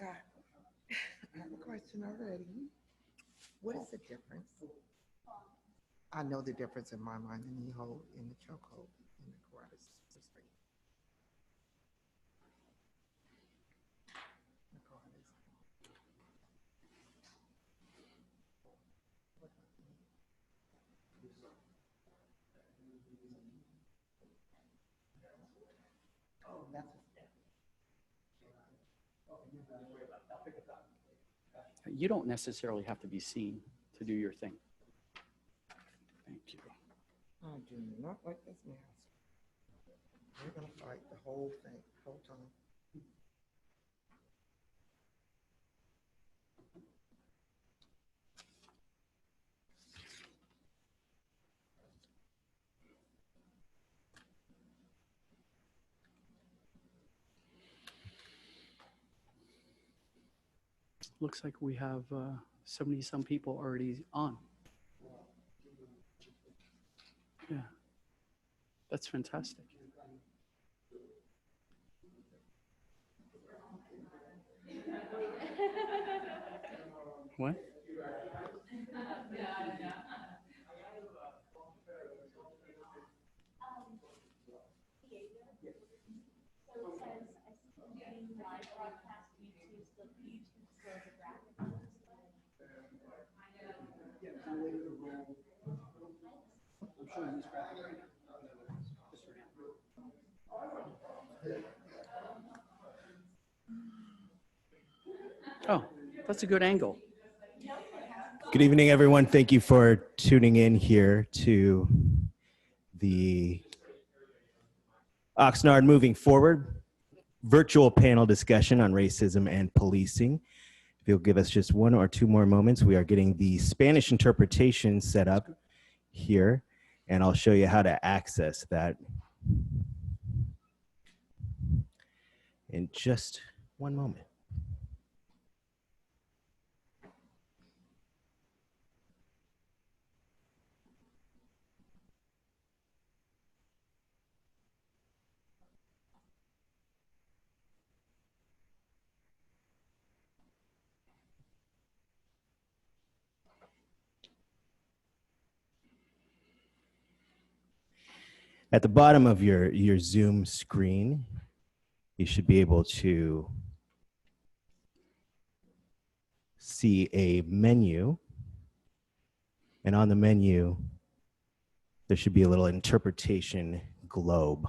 Scott, I have a question already. What is the difference? I know the difference in my mind in the hold, in the chokehold, in the karate restraint. Oh, that's You don't necessarily have to be seen to do your thing. Thank you. I do not like this mask. We're gonna fight the whole thing, whole time. Looks like we have 70-some people already on. Yeah, that's fantastic. What? Oh, that's a good angle. Good evening, everyone. Thank you for tuning in here to the Oxnard Moving Forward virtual panel discussion on racism and policing. If you'll give us just 1 or 2 more moments, we are getting the Spanish interpretation set up here, and I'll show you how to access that in just 1 moment. At the bottom of your Zoom screen, you should be able to see a menu. And on the menu, there should be a little interpretation globe.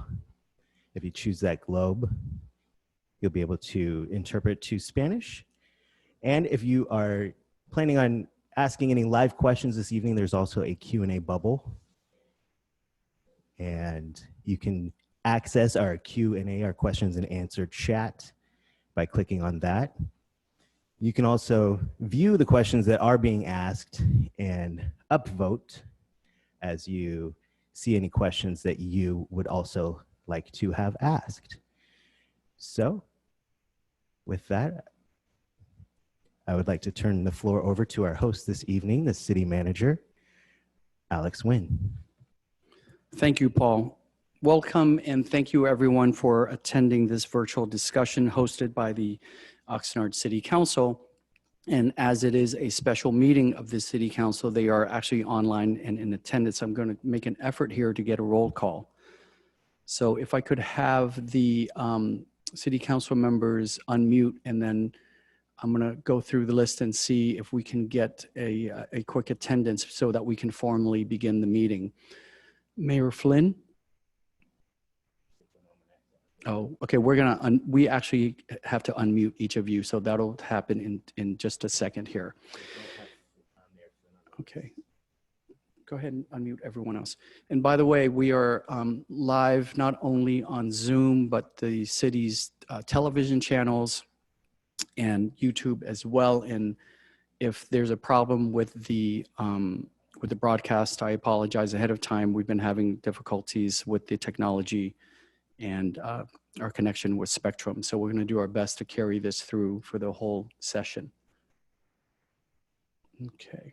If you choose that globe, you'll be able to interpret to Spanish. And if you are planning on asking any live questions this evening, there's also a Q&A bubble. And you can access our Q&A, our questions and answer chat, by clicking on that. You can also view the questions that are being asked and upvote as you see any questions that you would also like to have asked. So with that, I would like to turn the floor over to our host this evening, the City Manager, Alex Nguyen. Thank you, Paul. Welcome, and thank you everyone for attending this virtual discussion hosted by the Oxnard City Council. And as it is a special meeting of the City Council, they are actually online and in attendance. I'm going to make an effort here to get a roll call. So if I could have the City Council members unmute, and then I'm going to go through the list and see if we can get a quick attendance so that we can formally begin the meeting. Mayor Flynn? Oh, okay, we actually have to unmute each of you, so that'll happen in just a second here. Okay, go ahead and unmute everyone else. And by the way, we are live not only on Zoom, but the city's television channels and YouTube as well. And if there's a problem with the broadcast, I apologize ahead of time. We've been having difficulties with the technology and our connection with Spectrum. So we're going to do our best to carry this through for the whole session. Okay.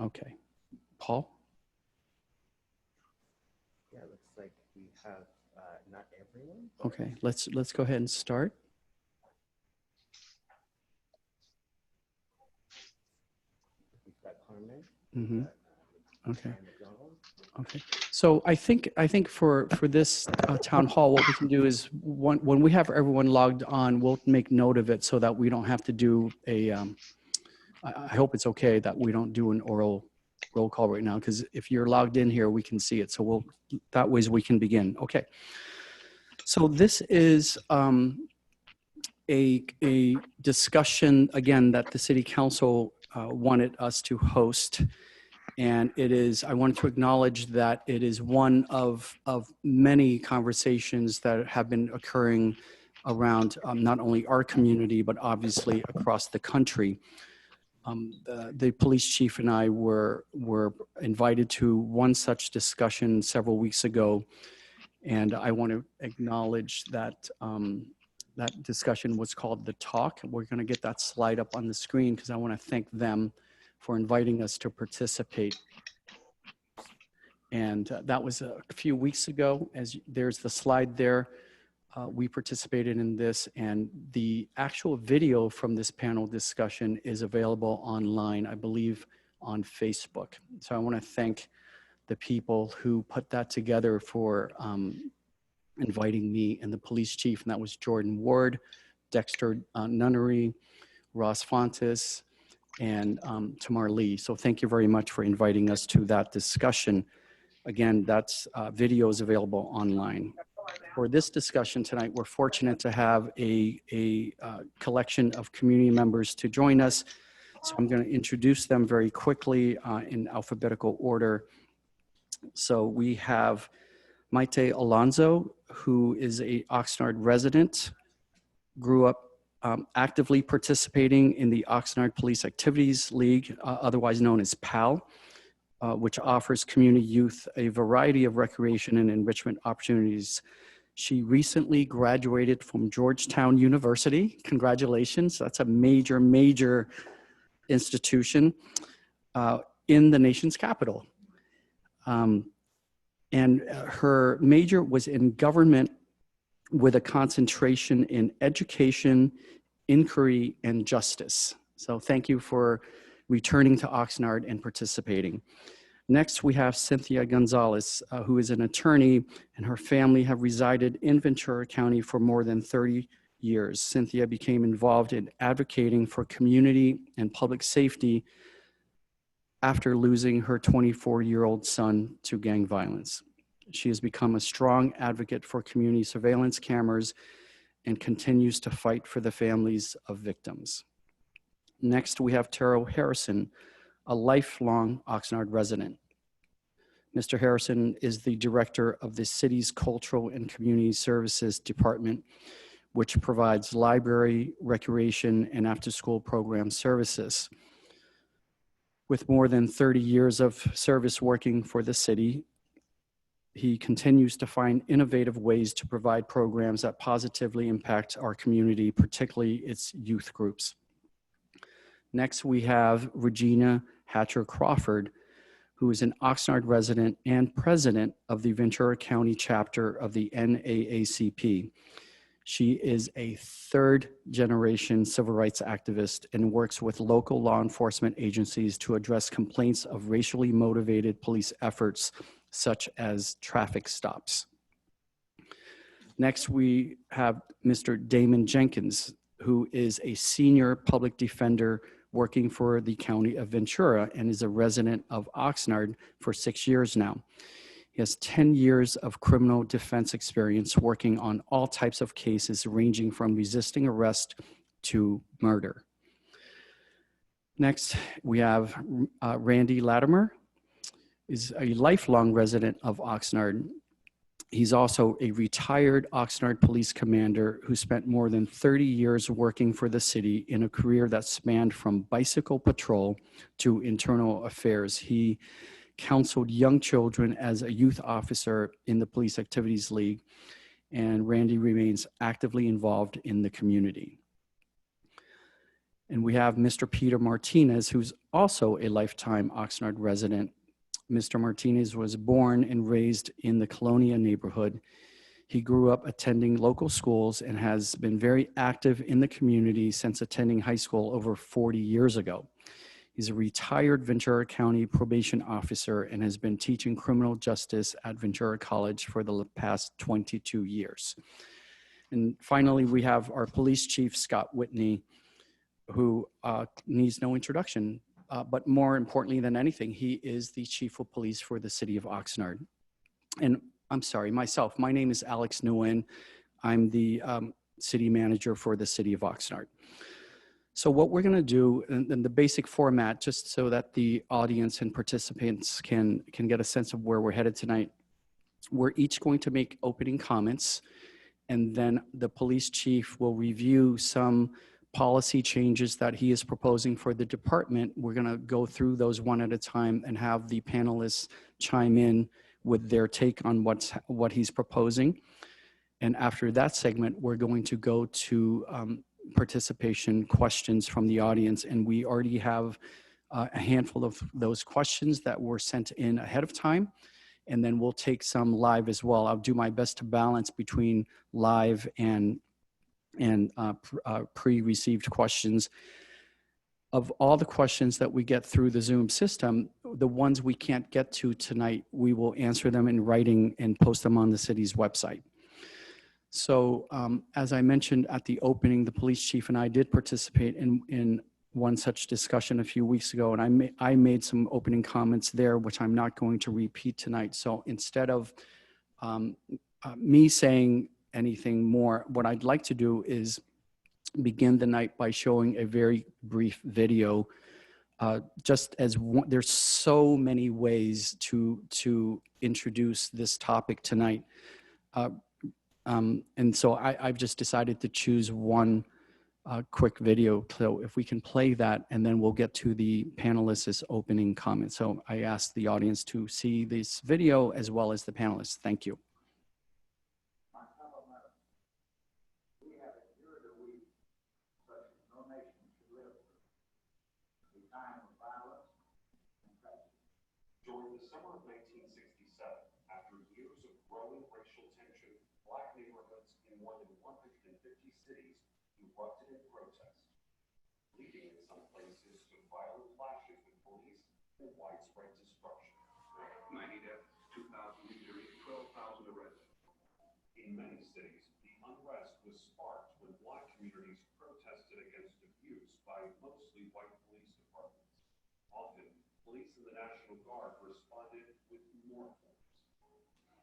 Okay. Paul? Yeah, it looks like we have Okay, let's go ahead and start. Mm-hmm. Okay. Okay. So I think for this town hall, what we can do is when we have everyone logged on, we'll make note of it so that we don't have to do a. I hope it's okay that we don't do an oral roll call right now, because if you're logged in here, we can see it. So that way we can begin. Okay. So this is a discussion again that the City Council wanted us to host. And I wanted to acknowledge that it is one of many conversations that have been occurring around not only our community, but obviously across the country. The police chief and I were invited to one such discussion several weeks ago. And I want to acknowledge that that discussion was called The Talk. We're going to get that slide up on the screen because I want to thank them for inviting us to participate. And that was a few weeks ago. There's the slide there. We participated in this, and the actual video from this panel discussion is available online, I believe, on Facebook. So I want to thank the people who put that together for inviting me and the police chief, and that was Jordan Ward, Dexter Nunnery, Ross Fontes, and Tamar Lee. So thank you very much for inviting us to that discussion. Again, that's video is available online. For this discussion tonight, we're fortunate to have a collection of community members to join us. So I'm going to introduce them very quickly in alphabetical order. So we have Maite Alonso, who is a Oxnard resident, grew up actively participating in the Oxnard Police Activities League, otherwise known as PAL, which offers community youth a variety of recreation and enrichment opportunities. She recently graduated from Georgetown University. Congratulations. That's a major, major institution in the nation's capital. And her major was in government with a concentration in education, inquiry, and justice. So thank you for returning to Oxnard and participating. Next, we have Cynthia Gonzalez, who is an attorney, and her family have resided in Ventura County for more than 30 years. Cynthia became involved in advocating for community and public safety after losing her 24-year-old son to gang violence. She has become a strong advocate for community surveillance cameras and continues to fight for the families of victims. Next, we have Terrell Harrison, a lifelong Oxnard resident. Mr. Harrison is the director of the city's Cultural and Community Services Department, which provides library, recreation, and after-school program services. With more than 30 years of service working for the city, he continues to find innovative ways to provide programs that positively impact our community, particularly its youth groups. Next, we have Regina Hatcher Crawford, who is an Oxnard resident and president of the Ventura County chapter of the NAACP. She is a third-generation civil rights activist and works with local law enforcement agencies to address complaints of racially motivated police efforts, such as traffic stops. Next, we have Mr. Damon Jenkins, who is a senior public defender working for the County of Ventura and is a resident of Oxnard for 6 years now. He has 10 years of criminal defense experience working on all types of cases ranging from resisting arrest to murder. Next, we have Randy Latimer, is a lifelong resident of Oxnard. He's also a retired Oxnard police commander who spent more than 30 years working for the city in a career that spanned from bicycle patrol to internal affairs. He counseled young children as a youth officer in the Police Activities League, and Randy remains actively involved in the community. And we have Mr. Peter Martinez, who's also a lifetime Oxnard resident. Mr. Martinez was born and raised in the Colonia neighborhood. He grew up attending local schools and has been very active in the community since attending high school over 40 years ago. He's a retired Ventura County probation officer and has been teaching criminal justice at Ventura College for the past 22 years. And finally, we have our police chief, Scott Whitney, who needs no introduction, but more importantly than anything, he is the chief of police for the city of Oxnard. And I'm sorry, myself, my name is Alex Nguyen. I'm the city manager for the city of Oxnard. So what we're gonna do, and the basic format, just so that the audience and participants can get a sense of where we're headed tonight, we're each going to make opening comments, and then the police chief will review some policy changes that he is proposing for the department. We're gonna go through those one at a time and have the panelists chime in with their take on what he's proposing. And after that segment, we're going to go to participation questions from the audience. And we already have a handful of those questions that were sent in ahead of time. And then we'll take some live as well. I'll do my best to balance between live and pre-received questions. Of all the questions that we get through the Zoom system, the ones we can't get to tonight, we will answer them in writing and post them on the city's website. So as I mentioned at the opening, the police chief and I did participate in one such discussion a few weeks ago, and I made some opening comments there, which I'm not going to repeat tonight. So instead of me saying anything more, what I'd like to do is begin the night by showing a very brief video. Just as there's so many ways to introduce this topic tonight. And so I've just decided to choose one quick video. So if we can play that, and then we'll get to the panelists' opening comments. So I ask the audience to see this video as well as the panelists. Thank you. During the summer of 1967, after years of growing racial tension, Black neighborhoods in more than 150 cities erupted in protest, leading in some places to violent clashes with police and widespread destruction. 90 deaths, 2,000 injuries, 12,000 arrests. In many cities, the unrest was sparked when Black communities protested against abuse by mostly white police departments. Often, police and the National Guard responded with more force.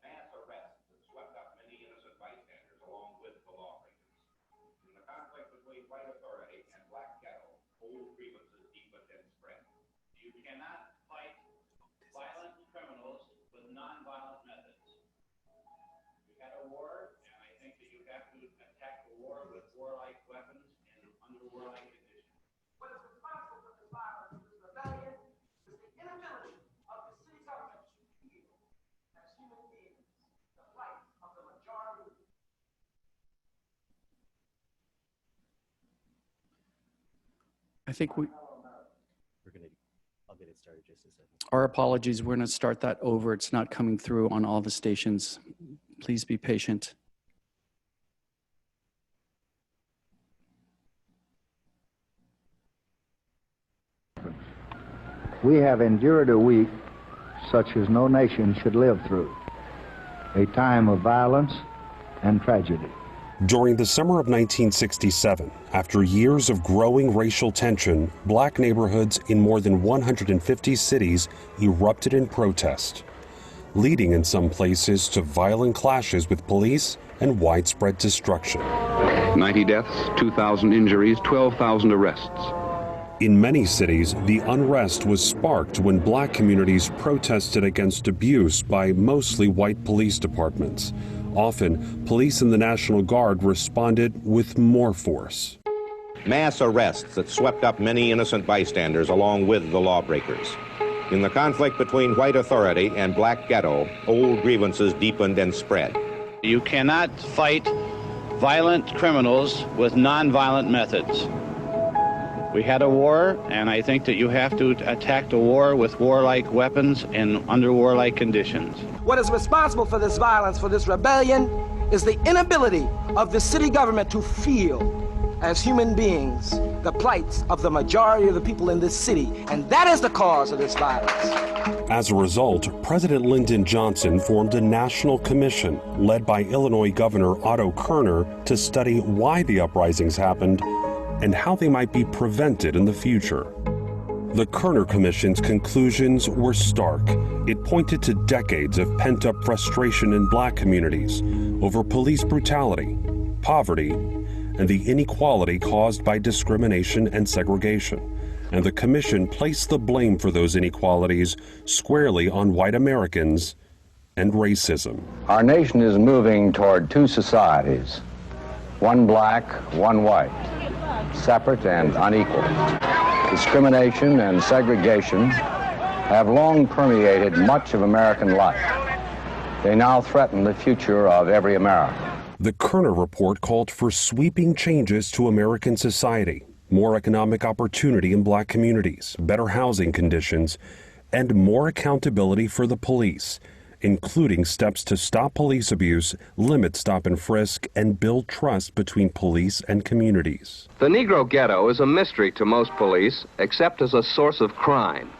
Mass arrests that swept up many innocent bystanders along with the lawbreakers. In the conflict between white authority and Black Ghetto, old grievances deepened and spread. You cannot fight violent criminals with non-violent methods. We had a war, and I think that you have to attack the war with warlike weapons and under warlike conditions. What is responsible for this violence, this rebellion, is the inability of the city government to feel as human beings the plight of the majority. I think I'll get it started just a second. our apologies. We're going to start that over. It's not coming through on all the stations. Please be patient. We have endured a week such as no nation should live through, a time of violence and tragedy. During the summer of 1967, after years of growing racial tension, Black neighborhoods in more than 150 cities erupted in protest, leading in some places to violent clashes with police and widespread destruction. 90 deaths, 2,000 injuries, 12,000 arrests. In many cities, the unrest was sparked when Black communities protested against abuse by mostly white police departments. Often, police and the National Guard responded with more force. Mass arrests that swept up many innocent bystanders along with the lawbreakers. In the conflict between white authority and Black Ghetto, old grievances deepened and spread. You cannot fight violent criminals with non-violent methods. We had a war, and I think that you have to attack the war with warlike weapons and under warlike conditions. What is responsible for this violence, for this rebellion, is the inability of the city government to feel, as human beings, the plight of the majority of the people in this city, and that is the cause of this violence. As a result, President Lyndon Johnson formed a national commission led by Illinois Governor Otto Kerner to study why the uprisings happened and how they might be prevented in the future. The Kerner Commission's conclusions were stark. It pointed to decades of pent-up frustration in black communities over police brutality, poverty, and the inequality caused by discrimination and segregation. And the commission placed the blame for those inequalities squarely on white Americans and racism. Our nation is moving toward two societies, one black, one white, separate and unequal. Discrimination and segregation have long permeated much of American life. They now threaten the future of every American. The Kerner Report called for sweeping changes to American society, more economic opportunity in black communities, better housing conditions, and more accountability for the police, including steps to stop police abuse, limit stop and frisk, and build trust between police and communities. The Negro Ghetto is a mystery to most police, except as a source of crime.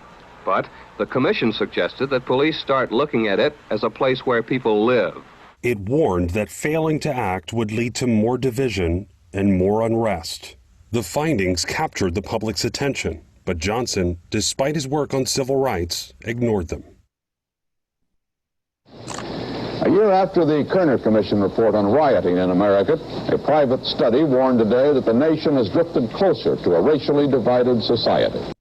But the commission suggested that police start looking at it as a place where people live. It warned that failing to act would lead to more division and more unrest. The findings captured the public's attention, but Johnson, despite his work on civil rights, ignored them. A year after the Kerner Commission report on rioting in America, a private study warned today that the nation has drifted closer to a racially divided society.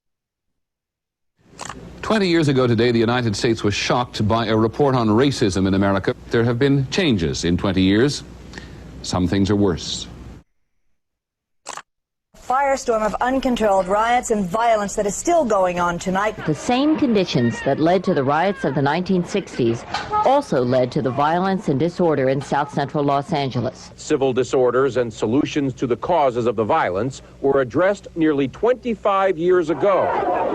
20 years ago today, the United States was shocked by a report on racism in America. There have been changes in 20 years. Some things are worse. Firestorm of uncontrolled riots and violence that is still going on tonight. The same conditions that led to the riots of the 1960s also led to the violence and disorder in South Central Los Angeles. Civil disorders and solutions to the causes of the violence were addressed nearly 25 years ago.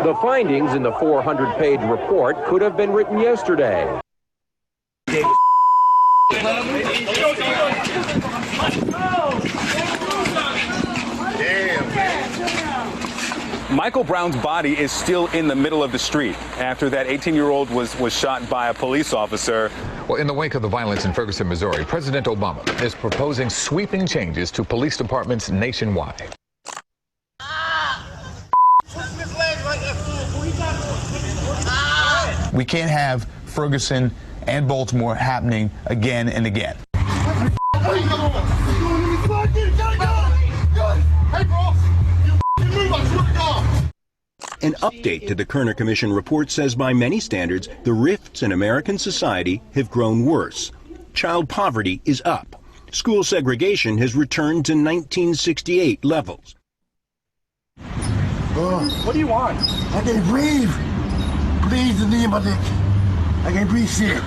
The findings in the 400-page report could have been written yesterday. Michael Brown's body is still in the middle of the street after that 18-year-old was shot by a police officer. Well, in the wake of the violence in Ferguson, Missouri, President Obama is proposing sweeping changes to police departments nationwide. We can't have Ferguson and Baltimore happening again and again. An update to the Kerner Commission report says by many standards, the rifts in American society have grown worse. Child poverty is up. School segregation has returned to 1968 levels. What do you want? I can't breathe. Please, the name of it. I can't breathe shit.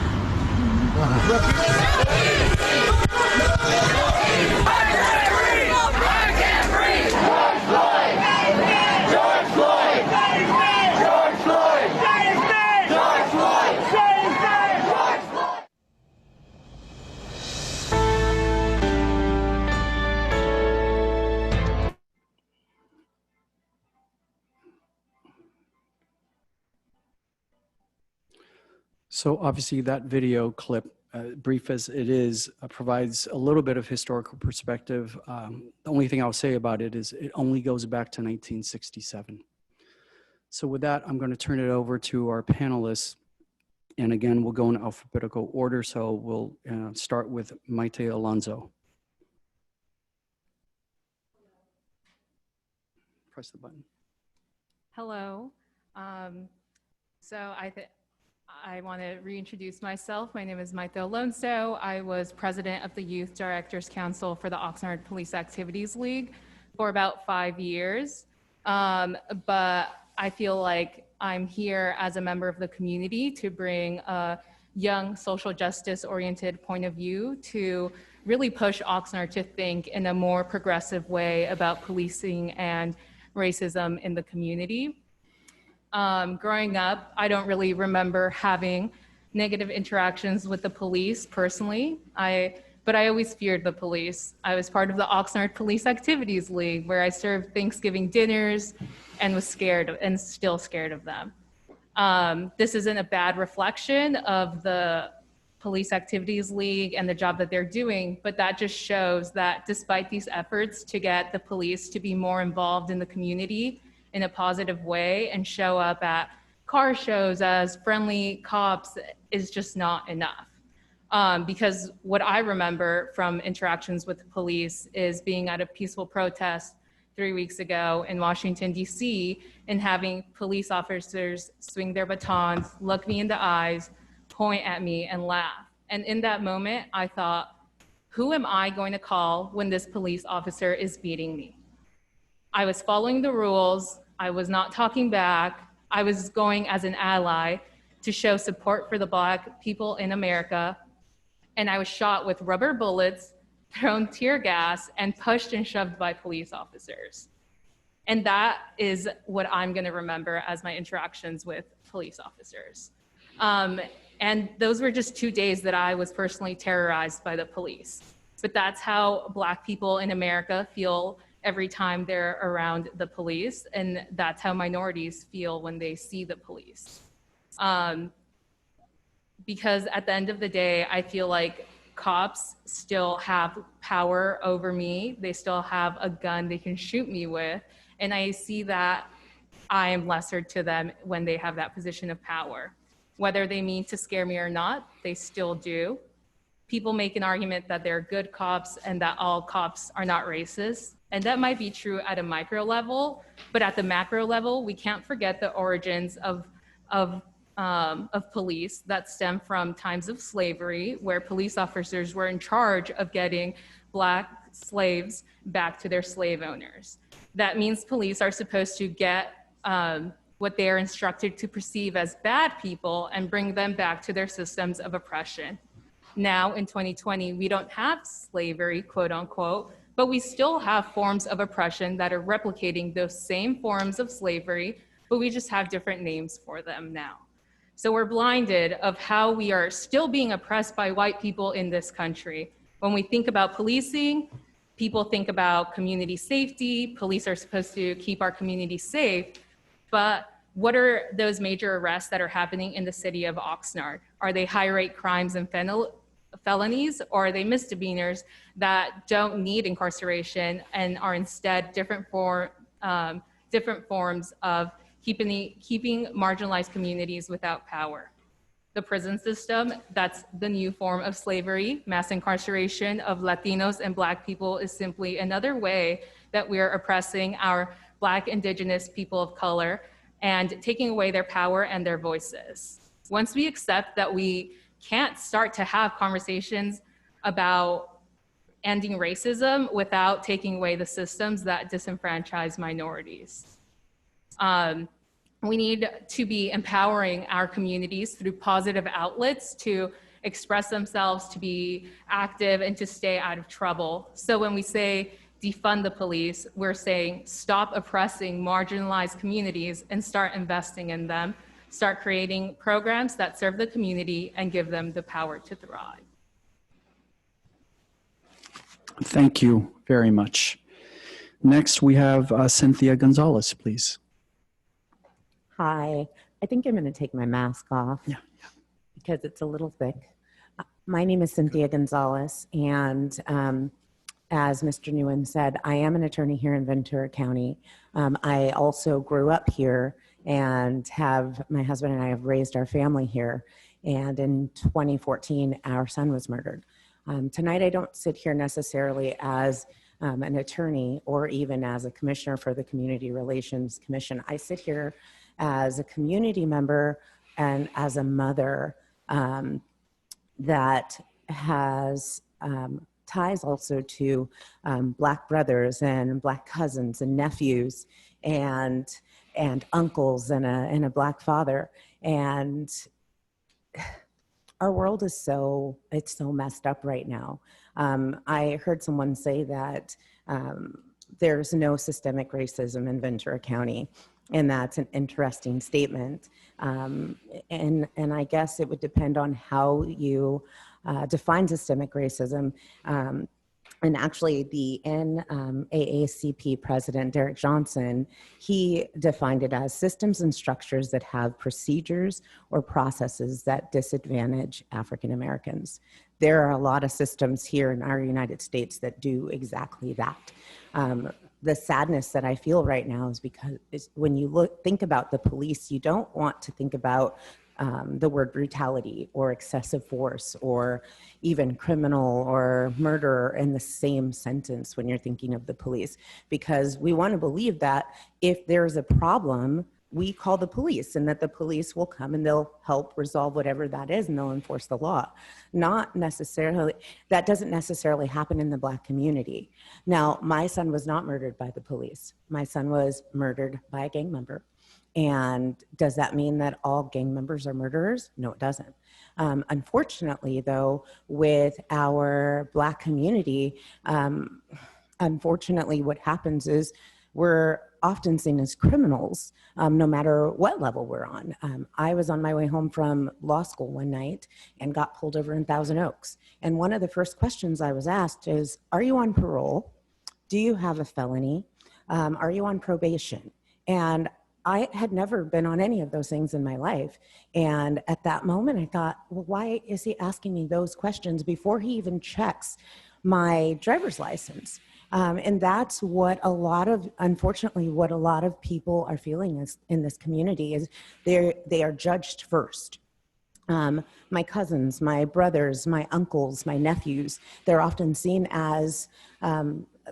So obviously that video clip, brief as it is, provides a little bit of historical perspective. The only thing I'll say about it is it only goes back to 1967. So with that, I'm going to turn it over to our panelists. And again, we'll go in alphabetical order. So we'll start with Maite Alonso. Press the button. Hello. I want to reintroduce myself. My name is Maite Alonso. I was president of the Youth Directors Council for the Oxnard Police Activities League for about 5 years. But I feel like I'm here as a member of the community to bring a young social justice oriented point of view to really push Oxnard to think in a more progressive way about policing and racism in the community. Growing up, I don't really remember having negative interactions with the police personally. I but I always feared the police. I was part of the Oxnard Police Activities League, where I served Thanksgiving dinners and was scared and still scared of them. This isn't a bad reflection of the Police Activities League and the job that they're doing, but that just shows that despite these efforts to get the police to be more involved in the community in a positive way and show up at car shows as friendly cops is just not enough. Because what I remember from interactions with the police is being at a peaceful protest 3 weeks ago in Washington, D.C., and having police officers swing their batons, look me in the eyes, point at me, and laugh. And in that moment, I thought, who am I going to call when this police officer is beating me? I was following the rules. I was not talking back. I was going as an ally to show support for the Black people in America. And I was shot with rubber bullets, thrown tear gas, and pushed and shoved by police officers. And that is what I'm going to remember as my interactions with police officers. And those were just 2 days that I was personally terrorized by the police. But that's how Black people in America feel every time they're around the police. And that's how minorities feel when they see the police. Because at the end of the day, I feel like cops still have power over me. They still have a gun they can shoot me with. And I see that I am lesser to them when they have that position of power. Whether they mean to scare me or not, they still do. People make an argument that they're good cops and that all cops are not racist. And that might be true at a micro level, but at the macro level, we can't forget the origins of police that stem from times of slavery, where police officers were in charge of getting Black slaves back to their slave owners. That means police are supposed to get what they are instructed to perceive as bad people and bring them back to their systems of oppression. Now in 2020, we don't have slavery, quote unquote, but we still have forms of oppression that are replicating those same forms of slavery, but we just have different names for them now. So we're blinded of how we are still being oppressed by white people in this country. When we think about policing, people think about community safety. Police are supposed to keep our community safe, but what are those major arrests that are happening in the city of Oxnard? Are they high-rate crimes and felonies, or are they misdemeanors that don't need incarceration and are instead different forms of keeping marginalized communities without power? The prison system, that's the new form of slavery. Mass incarceration of Latinos and Black people is simply another way that we are oppressing our Black, Indigenous people of color and taking away their power and their voices. Once we accept that we can't start to have conversations about ending racism without taking away the systems that disenfranchise minorities. We need to be empowering our communities through positive outlets to express themselves, to be active, and to stay out of trouble. So when we say defund the police, we're saying stop oppressing marginalized communities and start investing in them, start creating programs that serve the community and give them the power to thrive. Thank you very much. Next, we have Cynthia Gonzalez, please. Hi, I think I'm going to take my mask off because it's a little thick. My name is Cynthia Gonzalez, and as Mr. Nguyen said, I am an attorney here in Ventura County. I also grew up here and my husband and I have raised our family here. And in 2014, our son was murdered. Tonight, I don't sit here necessarily as an attorney or even as a commissioner for the Community Relations Commission. I sit here as a community member and as a mother that has ties also to Black brothers and Black cousins and nephews and uncles and a Black father. And our world is so messed up right now. I heard someone say that there's no systemic racism in Ventura County, and that's an interesting statement. And I guess it would depend on how you define systemic racism. And actually, the NAACP president, Derek Johnson, he defined it as systems and structures that have procedures or processes that disadvantage African Americans. There are a lot of systems here in our United States that do exactly that. The sadness that I feel right now is because when you think about the police, you don't want to think about the word brutality or excessive force or even criminal or murder in the same sentence when you're thinking of the police, because we want to believe that if there's a problem, we call the police and that the police will come and they'll help resolve whatever that is and they'll enforce the law. Not necessarily, that doesn't necessarily happen in the Black community. Now, my son was not murdered by the police. My son was murdered by a gang member. And does that mean that all gang members are murderers? No, it doesn't. Unfortunately, though, with our Black community, unfortunately, what happens is we're often seen as criminals, no matter what level we're on. I was on my way home from law school one night and got pulled over in Thousand Oaks. And one of the first questions I was asked is, are you on parole? Do you have a felony? Are you on probation? And I had never been on any of those things in my life. And at that moment, I thought, well, why is he asking me those questions before he even checks my driver's license? And that's what unfortunately, what a lot of people are feeling in this community is they are judged first. My cousins, my brothers, my uncles, my nephews, they're often seen as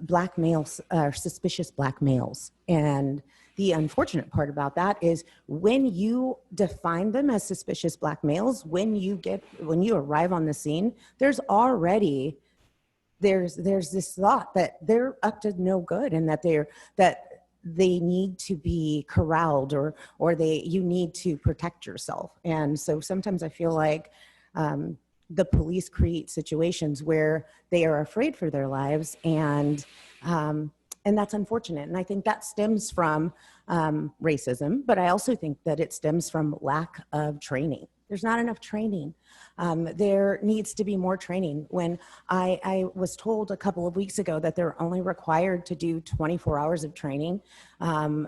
Black males, suspicious Black males. And the unfortunate part about that is when you define them as suspicious Black males, when you arrive on the scene, there's this thought that they're up to no good and that they need to be corralled or you need to protect yourself. And so sometimes I feel like the police create situations where they are afraid for their lives, and that's unfortunate. And I think that stems from racism, but I also think that it stems from lack of training. There's not enough training. There needs to be more training. When I was told a couple of weeks ago that they're only required to do 24 hours of training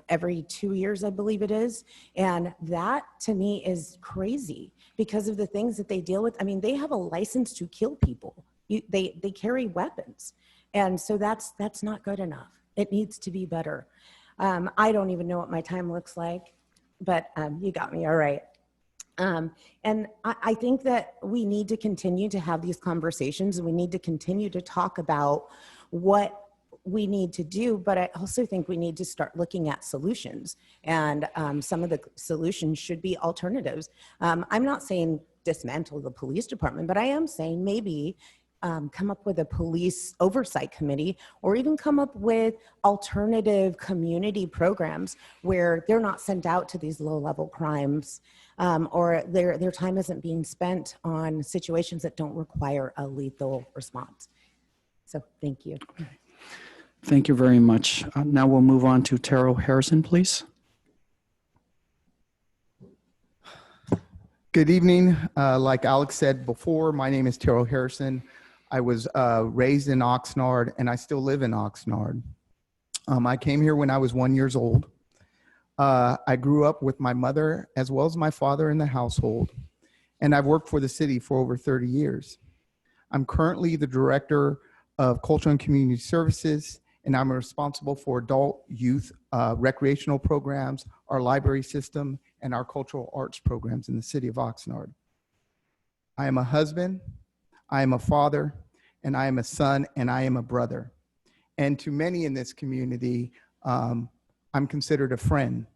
every 2 years, I believe it is. And that to me is crazy because of the things that they deal with. I mean, they have a license to kill people. They carry weapons. And so that's not good enough. It needs to be better. I don't even know what my time looks like, but you got me all right. And I think that we need to continue to have these conversations, and we need to continue to talk about what we need to do, but I also think we need to start looking at solutions. And some of the solutions should be alternatives. I'm not saying dismantle the police department, but I am saying maybe come up with a police oversight committee, or even come up with alternative community programs where they're not sent out to these low-level crimes, or their time isn't being spent on situations that don't require a lethal response. So thank you. Thank you very much. Now we'll move on to Terrell Harrison, please. Good evening. Like Alex said before, my name is Terrell Harrison. I was raised in Oxnard, and I still live in Oxnard. I came here when I was 1 year old. I grew up with my mother as well as my father in the household, and I've worked for the city for over 30 years. I'm currently the Director of Culture and Community Services, and I'm responsible for adult, youth, recreational programs, our library system, and our cultural arts programs in the city of Oxnard. I am a husband, I am a father, and I am a son, and I am a brother. And to many in this community, I'm considered a friend.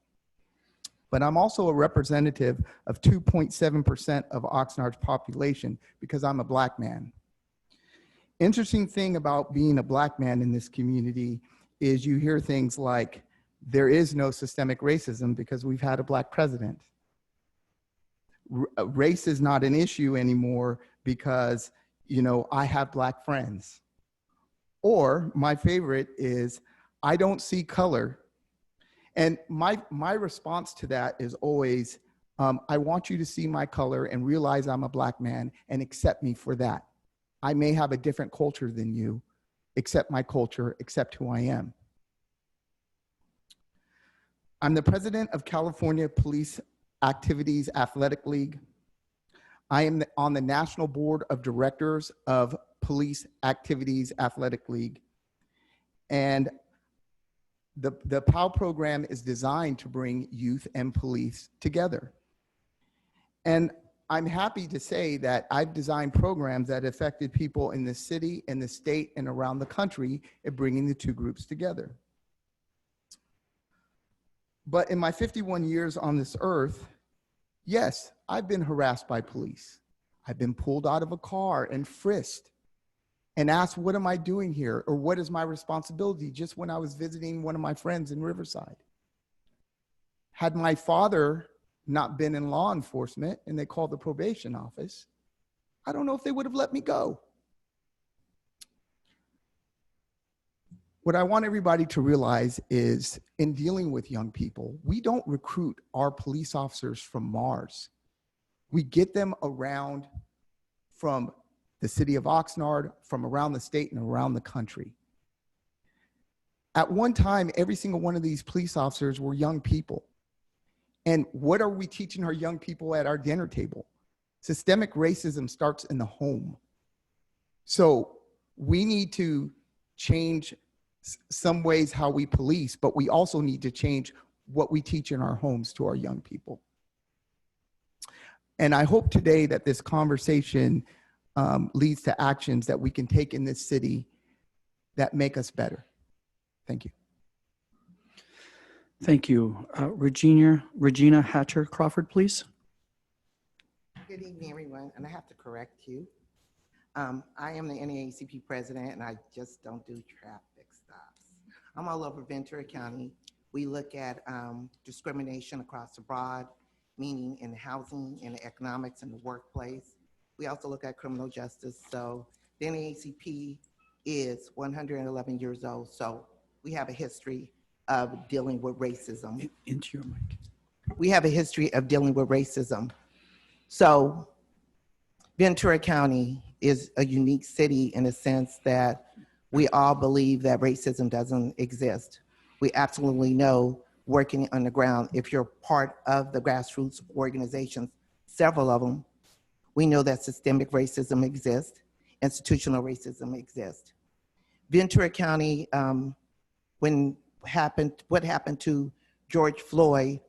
But I'm also a representative of 2.7% of Oxnard's population because I'm a Black man. Interesting thing about being a Black man in this community is you hear things like, there is no systemic racism because we've had a Black president. Race is not an issue anymore because, you know, I have Black friends. Or my favorite is, I don't see color. And my response to that is always, I want you to see my color and realize I'm a black man and accept me for that. I may have a different culture than you. Accept my culture, accept who I am. I'm the president of California Police Activities Athletic League. I am on the National Board of Directors of Police Activities Athletic League. And the POW program is designed to bring youth and police together. And I'm happy to say that I've designed programs that affected people in the city, in the state, and around the country in bringing the two groups together. But in my 51 years on this earth, yes, I've been harassed by police. I've been pulled out of a car and frisked and asked, what am I doing here? Or what is my responsibility? Just when I was visiting one of my friends in Riverside. Had my father not been in law enforcement and they called the probation office, I don't know if they would have let me go. What I want everybody to realize is in dealing with young people, we don't recruit our police officers from Mars. We get them around from the city of Oxnard, from around the state and around the country. At one time, every single one of these police officers were young people. And what are we teaching our young people at our dinner table? Systemic racism starts in the home. So we need to change some ways how we police, but we also need to change what we teach in our homes to our young people. And I hope today that this conversation leads to actions that we can take in this city that make us better. Thank you. Thank you. Regina Hatcher Crawford, please. Good evening, everyone, and I have to correct you. I am the NAACP president, and I just don't do traffic stops. I'm all over Ventura County. We look at discrimination across the board, meaning in housing, in the economics, in the workplace. We also look at criminal justice. So the NAACP is 111 years old, so we have a history of dealing with racism. Into your mic. We have a history of dealing with racism. So Ventura County is a unique city in the sense that we all believe that racism doesn't exist. We absolutely know, working on the ground, if you're part of the grassroots organizations, several of them, we know that systemic racism exists, institutional racism exists. Ventura County, what happened to George Floyd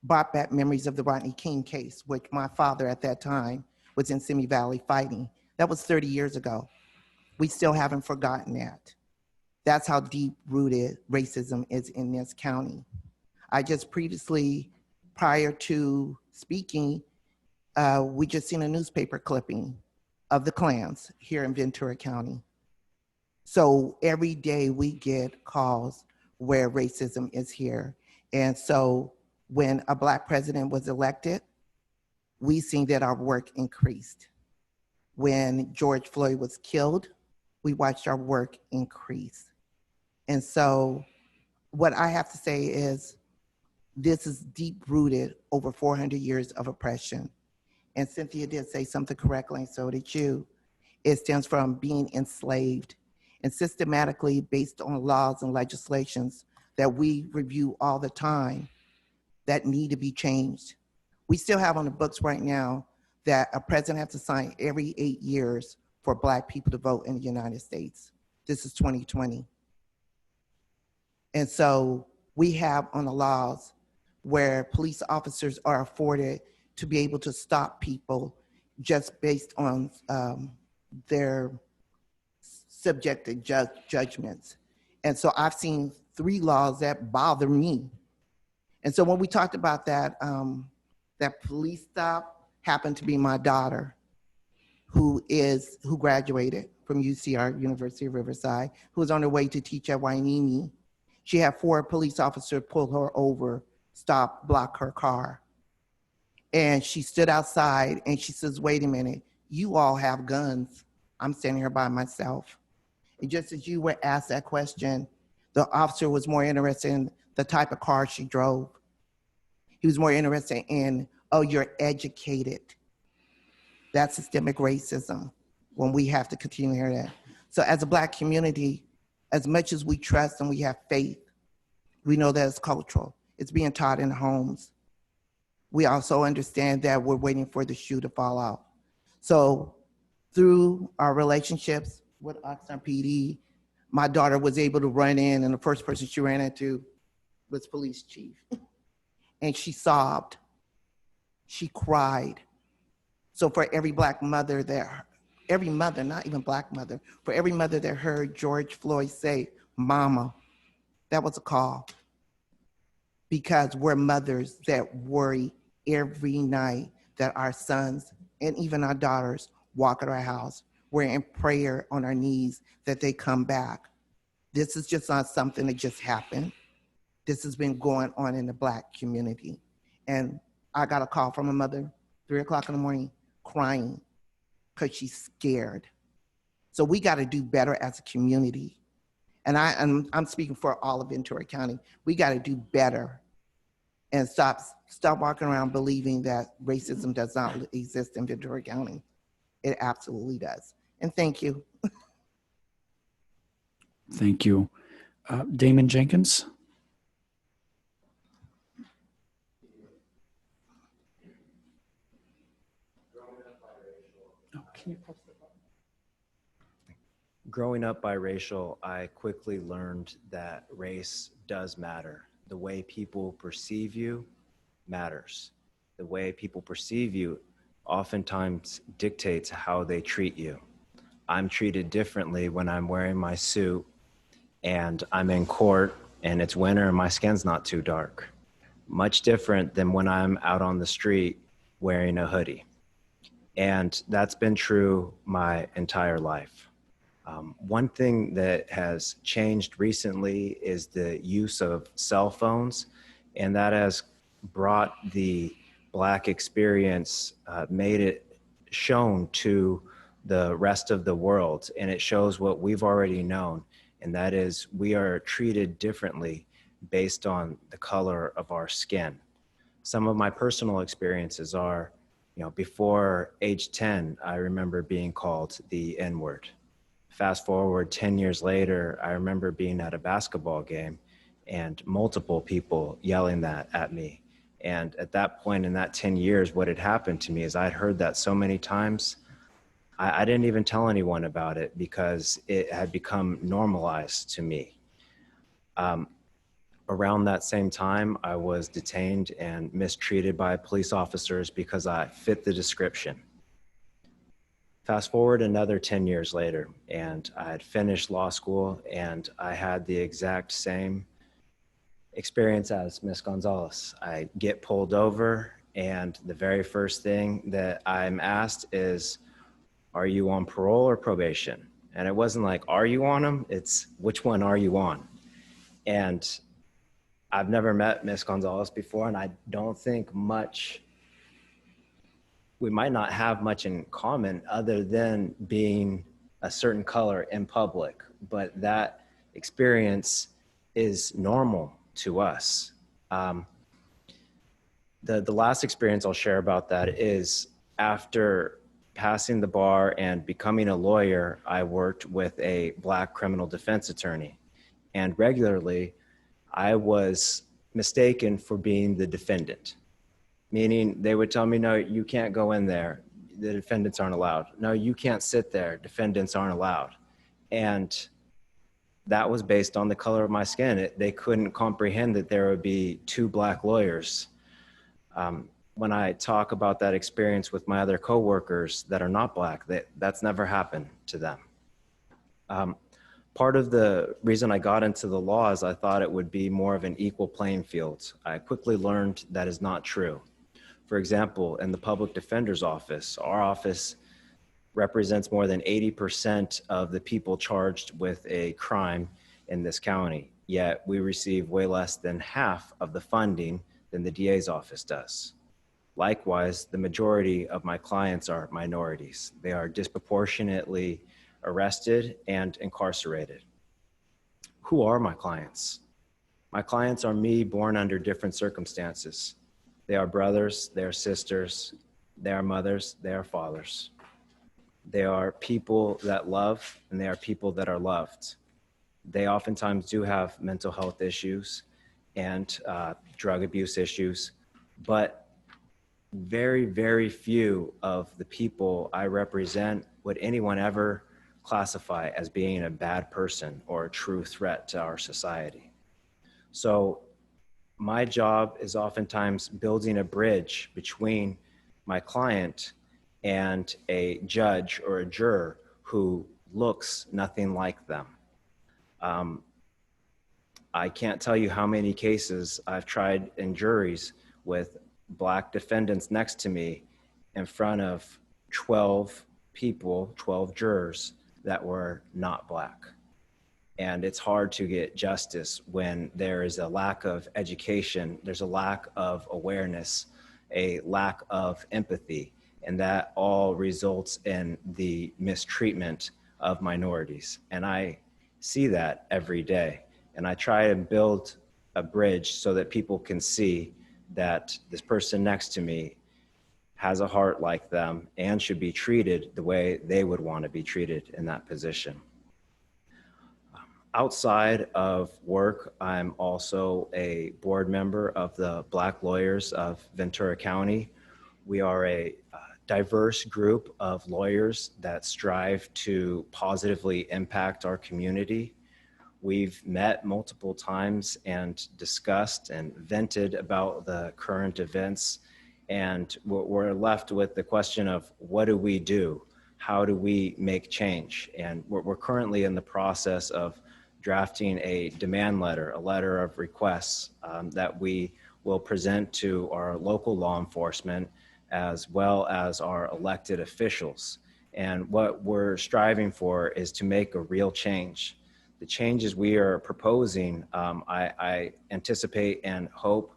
brought back memories of the Rodney King case, which my father at that time was in Simi Valley fighting. That was 30 years ago. We still haven't forgotten that. That's how deep-rooted racism is in this county. I just previously, prior to speaking, we just seen a newspaper clipping of the Klans here in Ventura County. So every day we get calls where racism is here. And so when a Black president was elected, we seen that our work increased. When George Floyd was killed, we watched our work increase. And so what I have to say is this is deep-rooted over 400 years of oppression. And Cynthia did say something correctly, and so did you. It stems from being enslaved and systematically based on laws and legislations that we review all the time that need to be changed. We still have on the books right now that a president has to sign every 8 years for Black people to vote in the United States. This is 2020. And so we have on the laws where police officers are afforded to be able to stop people just based on their subjective judgments. And so I've seen 3 laws that bother me. And so when we talked about that, that police stop happened to be my daughter, who graduated from UCR, University of Riverside, who was on her way to teach at Wynn. She had 4 police officers pull her over, stop, block her car. And she stood outside and she says, wait a minute, you all have guns. I'm standing here by myself. And just as you were asked that question, the officer was more interested in the type of car she drove. He was more interested in oh, you're educated. That's systemic racism when we have to continue to hear that. So as a Black community, as much as we trust and we have faith, we know that it's cultural. It's being taught in homes. We also understand that we're waiting for the shoe to fall out. So through our relationships with Oxnard PD, my daughter was able to run in, and the first person she ran into was police chief. And she sobbed. She cried. So for every Black mother that, every mother, not even Black mother, for every mother that heard George Floyd say, "Mama," that was a call. Because we're mothers that worry every night that our sons and even our daughters walk at our house. We're in prayer on our knees that they come back. This is just not something that just happened. This has been going on in the Black community. And I got a call from a mother, 3 o'clock in the morning, crying because she's scared. So we got to do better as a community. And I'm speaking for all of Ventura County. We got to do better and stop walking around believing that racism does not exist in Ventura County. It absolutely does. And thank you. Thank you. Damon Jenkins. Growing up biracial, I quickly learned that race does matter. The way people perceive you matters. The way people perceive you oftentimes dictates how they treat you. I'm treated differently when I'm wearing my suit and I'm in court and it's winter and my skin's not too dark. Much different than when I'm out on the street wearing a hoodie. And that's been true my entire life. One thing that has changed recently is the use of cell phones, and that has brought the Black experience, made it shown to the rest of the world, and it shows what we've already known, and that is we are treated differently based on the color of our skin. Some of my personal experiences are, before age 10, I remember being called the N-word. Fast forward 10 years later, I remember being at a basketball game and multiple people yelling that at me. And at that point in that 10 years, what had happened to me is I'd heard that so many times, I didn't even tell anyone about it because it had become normalized to me. Around that same time, I was detained and mistreated by police officers because I fit the description. Fast forward another 10 years later, and I had finished law school, and I had the exact same experience as Miss Gonzalez. I get pulled over, and the very first thing that I'm asked is, "Are you on parole or probation?" And it wasn't like, "Are you on them?" It's, "Which one are you on?" And I've never met Miss Gonzalez before, and I don't think we might not have much in common other than being a certain color in public, but that experience is normal to us. The last experience I'll share about that is after passing the bar and becoming a lawyer, I worked with a Black criminal defense attorney, and regularly I was mistaken for being the defendant. Meaning they would tell me, "No, you can't go in there. The defendants aren't allowed. No, you can't sit there. Defendants aren't allowed." And that was based on the color of my skin. They couldn't comprehend that there would be two Black lawyers. When I talk about that experience with my other coworkers that are not Black, that's never happened to them. Part of the reason I got into the law is I thought it would be more of an equal playing field. I quickly learned that is not true. For example, in the public defender's office, our office represents more than 80% of the people charged with a crime in this county, yet we receive way less than half of the funding than the DA's office does. Likewise, the majority of my clients are minorities. They are disproportionately arrested and incarcerated. Who are my clients? My clients are me born under different circumstances. They are brothers, they are sisters, they are mothers, they are fathers. They are people that love, and they are people that are loved. They oftentimes do have mental health issues and drug abuse issues, but very, very few of the people I represent would anyone ever classify as being a bad person or a true threat to our society. So my job is oftentimes building a bridge between my client and a judge or a juror who looks nothing like them. I can't tell you how many cases I've tried in juries with Black defendants next to me in front of 12 people, 12 jurors that were not Black. And it's hard to get justice when there is a lack of education, there's a lack of awareness, a lack of empathy, and that all results in the mistreatment of minorities. And I see that every day. And I try to build a bridge so that people can see that this person next to me has a heart like them and should be treated the way they would want to be treated in that position. Outside of work, I'm also a board member of the Black Lawyers of Ventura County. We are a diverse group of lawyers that strive to positively impact our community. We've met multiple times and discussed and vented about the current events, and we're left with the question of what do we do? How do we make change? And we're currently in the process of drafting a demand letter, a letter of requests that we will present to our local law enforcement as well as our elected officials. And what we're striving for is to make a real change. The changes we are proposing, I anticipate and hope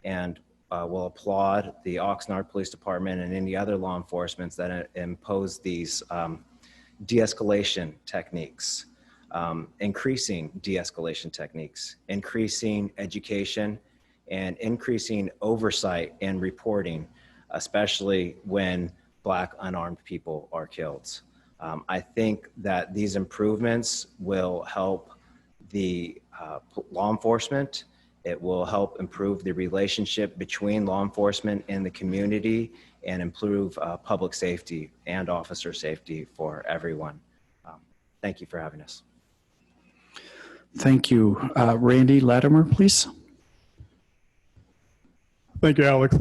and will applaud the Oxnard Police Department and any other law enforcement that impose these de-escalation techniques, increasing de-escalation techniques, increasing education, and increasing oversight and reporting, especially when Black unarmed people are killed. I think that these improvements will help the law enforcement. It will help improve the relationship between law enforcement and the community and improve public safety and officer safety for everyone. Thank you for having us. Thank you. Randy Latimer, please. Thank you, Alex.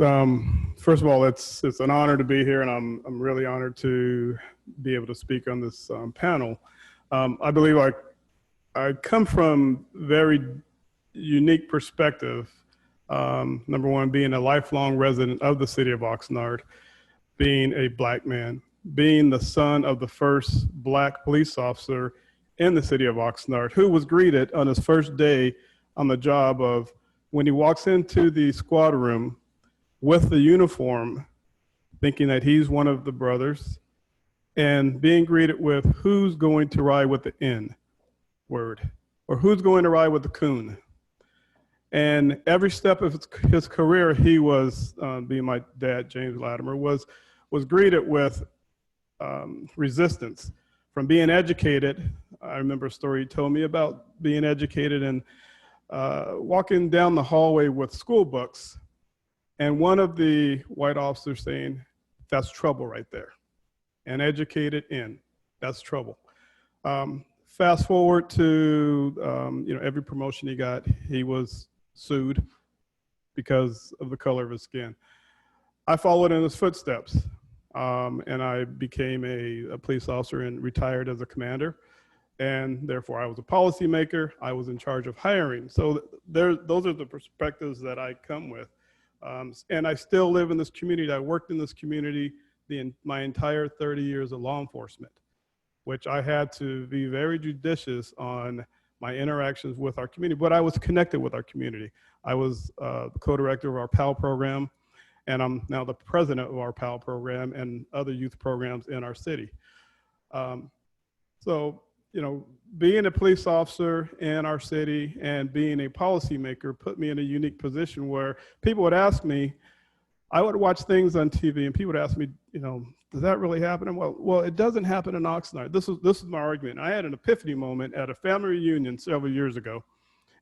First of all, it's an honor to be here, and I'm really honored to be able to speak on this panel. I believe I come from very unique perspective. Number one, being a lifelong resident of the city of Oxnard, being a Black man, being the son of the first Black police officer in the city of Oxnard, who was greeted on his first day on the job of when he walks into the squad room with the uniform, thinking that he's one of the brothers, and being greeted with who's going to ride with the N word, or who's going to ride with the coon. And every step of his career, he was, being my dad, James Latimer, was greeted with resistance. From being educated, I remember a story he told me about being educated and walking down the hallway with school books, and one of the white officers saying, "That's trouble right there." And educated in, that's trouble. Fast forward to every promotion he got, he was sued because of the color of his skin. I followed in his footsteps, and I became a police officer and retired as a commander. And therefore I was a policymaker. I was in charge of hiring. So those are the perspectives that I come with. And I still live in this community. I worked in this community my entire 30 years of law enforcement, which I had to be very judicious on my interactions with our community, but I was connected with our community. I was the co-director of our PAL program, and I'm now the president of our PAL program and other youth programs in our city. So, being a police officer in our city and being a policymaker put me in a unique position where people would ask me, I would watch things on TV and people would ask me, you know, does that really happen? And well, it doesn't happen in Oxnard. This is my argument. I had an epiphany moment at a family reunion several years ago.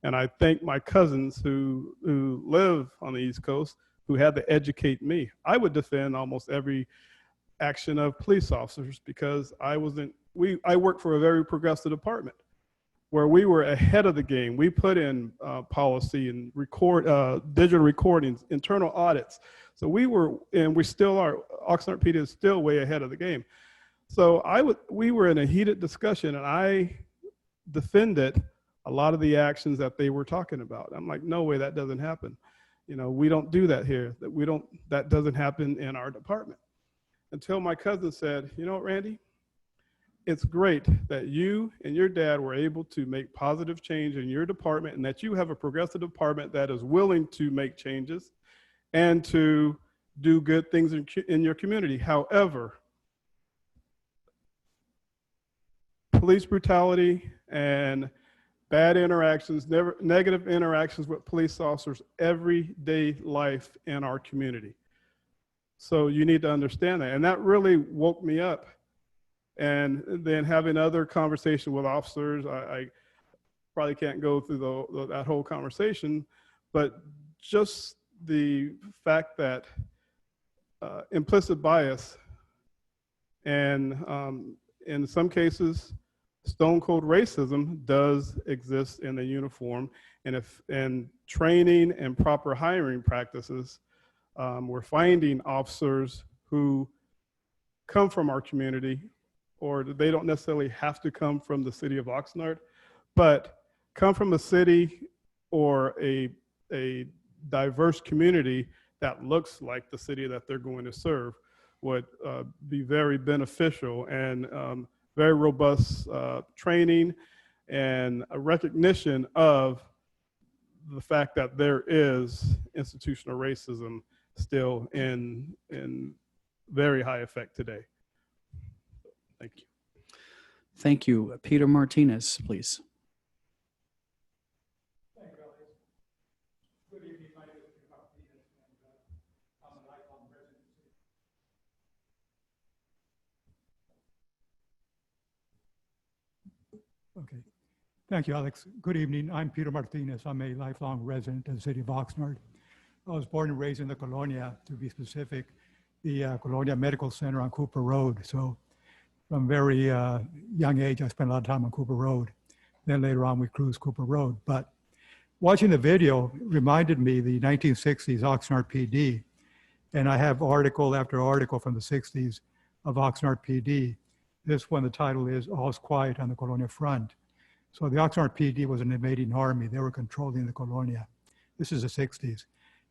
And I thank my cousins who live on the East Coast who had to educate me. I would defend almost every action of police officers because I worked for a very progressive department where we were ahead of the game. We put in policy and digital recordings, internal audits. So we were, and we still are, Oxnard PD is still way ahead of the game. So we were in a heated discussion and I defended a lot of the actions that they were talking about. I'm like, no way, that doesn't happen. You know, we don't do that here. That doesn't happen in our department. Until my cousin said, you know what, Randy? It's great that you and your dad were able to make positive change in your department and that you have a progressive department that is willing to make changes and to do good things in your community. However, police brutality and bad interactions, negative interactions with police officers, everyday life in our community. So you need to understand that. And that really woke me up. And then having other conversation with officers, I probably can't go through that whole conversation, but just the fact that implicit bias and in some cases, stone cold racism does exist in the uniform, and training and proper hiring practices, we're finding officers who come from our community, or they don't necessarily have to come from the city of Oxnard, but come from a city or a diverse community that looks like the city that they're going to serve would be very beneficial, and very robust training and a recognition of the fact that there is institutional racism still in very high effect today. Thank you. Thank you. Peter Martinez, please. Okay. Thank you, Alex. Good evening. I'm Peter Martinez. I'm a lifelong resident of the city of Oxnard. I was born and raised in the Colonia, to be specific, the Colonia Medical Center on Cooper Road. So from very young age, I spent a lot of time on Cooper Road. Then later on, we cruised Cooper Road. But watching the video reminded me the 1960s Oxnard PD. And I have article after article from the 60s of Oxnard PD. This one, the title is All's Quiet on the Colonia Front. So the Oxnard PD was an invading army. They were controlling the Colonia. This is the 60s.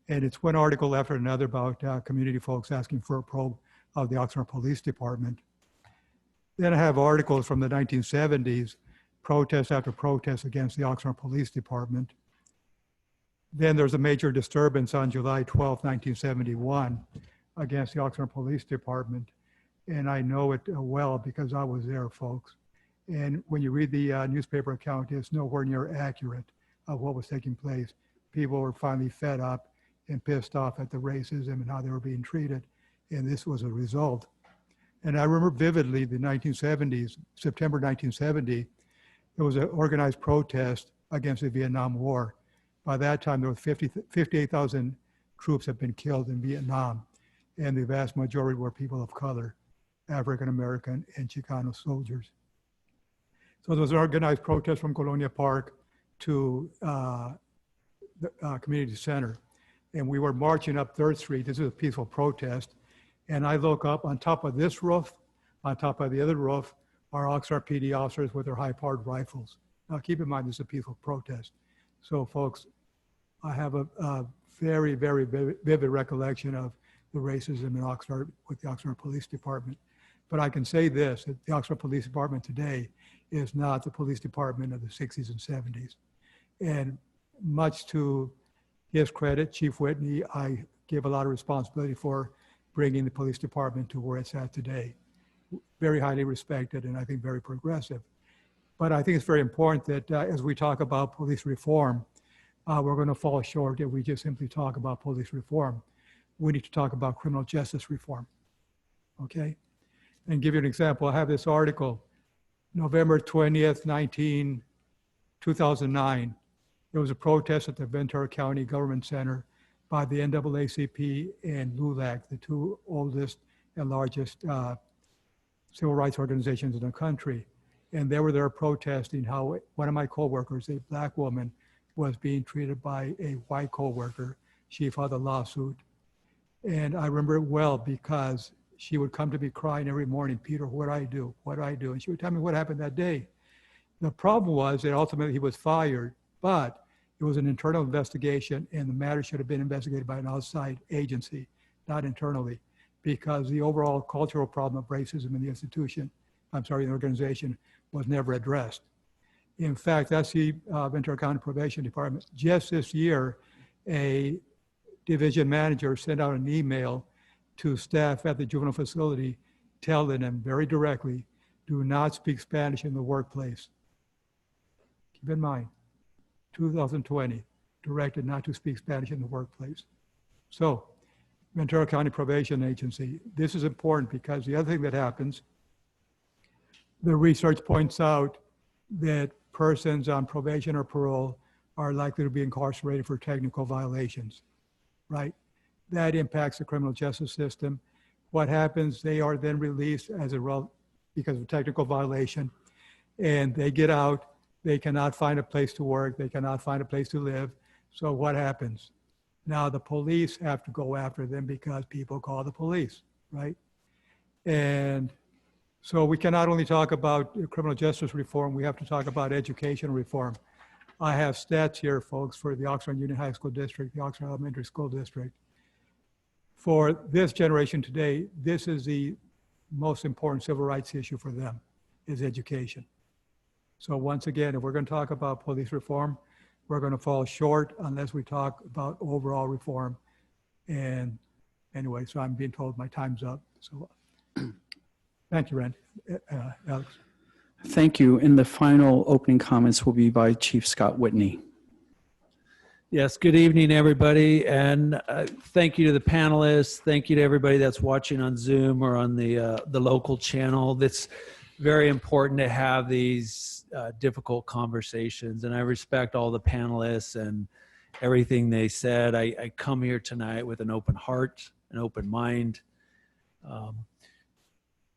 And it's one article after another about community folks asking for a probe of the Oxnard Police Department. Then I have articles from the 1970s, protest after protest against the Oxnard Police Department. Then there's a major disturbance on July 12, 1971 against the Oxnard Police Department. And I know it well because I was there, folks. And when you read the newspaper account, it's nowhere near accurate of what was taking place. People were finally fed up and pissed off at the racism and how they were being treated. And this was a result. And I remember vividly the 1970s, September 1970, there was an organized protest against the Vietnam War. By that time, there were 58,000 troops had been killed in Vietnam. And the vast majority were people of color, African-American and Chicano soldiers. So there was an organized protest from Colonia Park to the community center. And we were marching up 3rd Street. This is a peaceful protest. And I look up on top of this roof, on top of the other roof, are Oxnard PD officers with their high-powered rifles. Now keep in mind, this is a peaceful protest. So folks, I have a very, very vivid recollection of the racism in Oxnard with the Oxnard Police Department. But I can say this, that the Oxnard Police Department today is not the police department of the 60s and 70s. And much to his credit, Chief Whitney, I give a lot of responsibility for bringing the police department to where it's at today. Very highly respected and I think very progressive. But I think it's very important that as we talk about police reform, we're going to fall short if we just simply talk about police reform. we need to talk about criminal justice reform, okay? And give you an example, I have this article, November 20th, 2009. There was a protest at the Ventura County Government Center by the NAACP and LULAC, the two oldest and largest civil rights organizations in the country. And they were there protesting how one of my coworkers, a black woman, was being treated by a white coworker. She filed a lawsuit. And I remember it well because she would come to me crying every morning, Peter, what do I do? What do I do? And she would tell me what happened that day. The problem was that ultimately he was fired, but it was an internal investigation and the matter should have been investigated by an outside agency, not internally, because the overall cultural problem of racism in the institution, in the organization, was never addressed. In fact, that's the Ventura County Probation Department. Just this year, a division manager sent out an email to staff at the juvenile facility telling them very directly, do not speak Spanish in the workplace. Keep in mind, 2020, directed not to speak Spanish in the workplace. So, Ventura County Probation Agency, this is important because the other thing that happens, the research points out that persons on probation or parole are likely to be incarcerated for technical violations, right? That impacts the criminal justice system. What happens, they are then released as because of technical violation, and they get out, they cannot find a place to work, they cannot find a place to live. So what happens? Now the police have to go after them because people call the police, right? And so we cannot only talk about criminal justice reform, we have to talk about education reform. I have stats here, folks, for the Oxnard Union High School District, the Oxnard Elementary School District. For this generation today, this is the most important civil rights issue for them, is education. So once again, if we're going to talk about police reform, we're going to fall short unless we talk about overall reform. And anyway, so I'm being told my time's up. So thank you, Randy. Alex. Thank you. And the final opening comments will be by Chief Scott Whitney. Yes, good evening, everybody. And thank you to the panelists. Thank you to everybody that's watching on Zoom or on the local channel. It's very important to have these difficult conversations. And I respect all the panelists and everything they said. I come here tonight with an open heart, an open mind.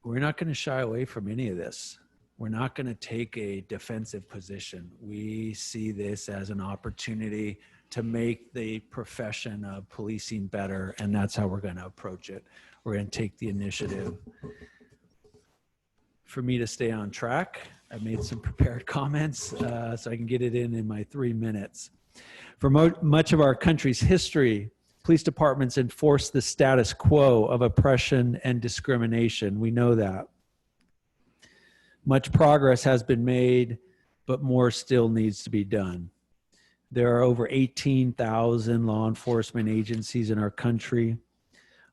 We're not going to shy away from any of this. We're not going to take a defensive position. We see this as an opportunity to make the profession of policing better, and that's how we're going to approach it. We're going to take the initiative. For me to stay on track, I made some prepared comments so I can get it in my 3 minutes. For much of our country's history, police departments enforce the status quo of oppression and discrimination. We know that. Much progress has been made, but more still needs to be done. There are over 18,000 law enforcement agencies in our country.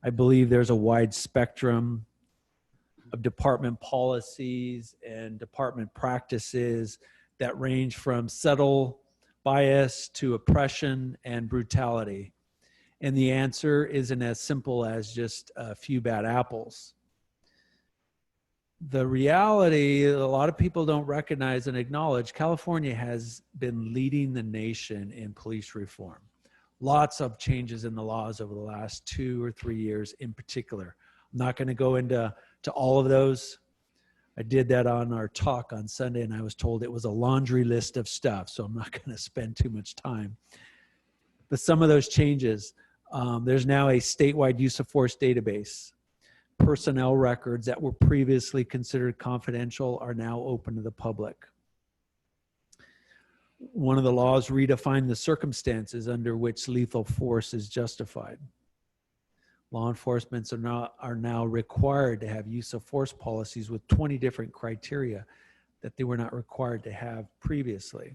I believe there's a wide spectrum of department policies and department practices that range from subtle bias to oppression and brutality. And the answer isn't as simple as just a few bad apples. The reality, a lot of people don't recognize and acknowledge, California has been leading the nation in police reform. Lots of changes in the laws over the last 2 or 3 years in particular. I'm not going to go into all of those. I did that on our talk on Sunday, and I was told it was a laundry list of stuff, so I'm not going to spend too much time. But some of those changes, there's now a statewide use of force database. Personnel records that were previously considered confidential are now open to the public. One of the laws redefined the circumstances under which lethal force is justified. Law enforcement are now required to have use of force policies with 20 different criteria that they were not required to have previously.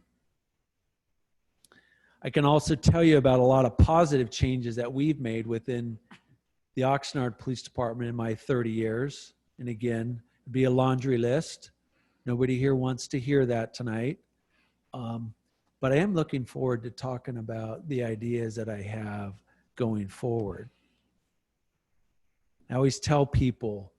I can also tell you about a lot of positive changes that we've made within the Oxnard Police Department in my 30 years. And again, it'd be a laundry list. Nobody here wants to hear that tonight. But I am looking forward to talking about the ideas that I have going forward. I always tell people,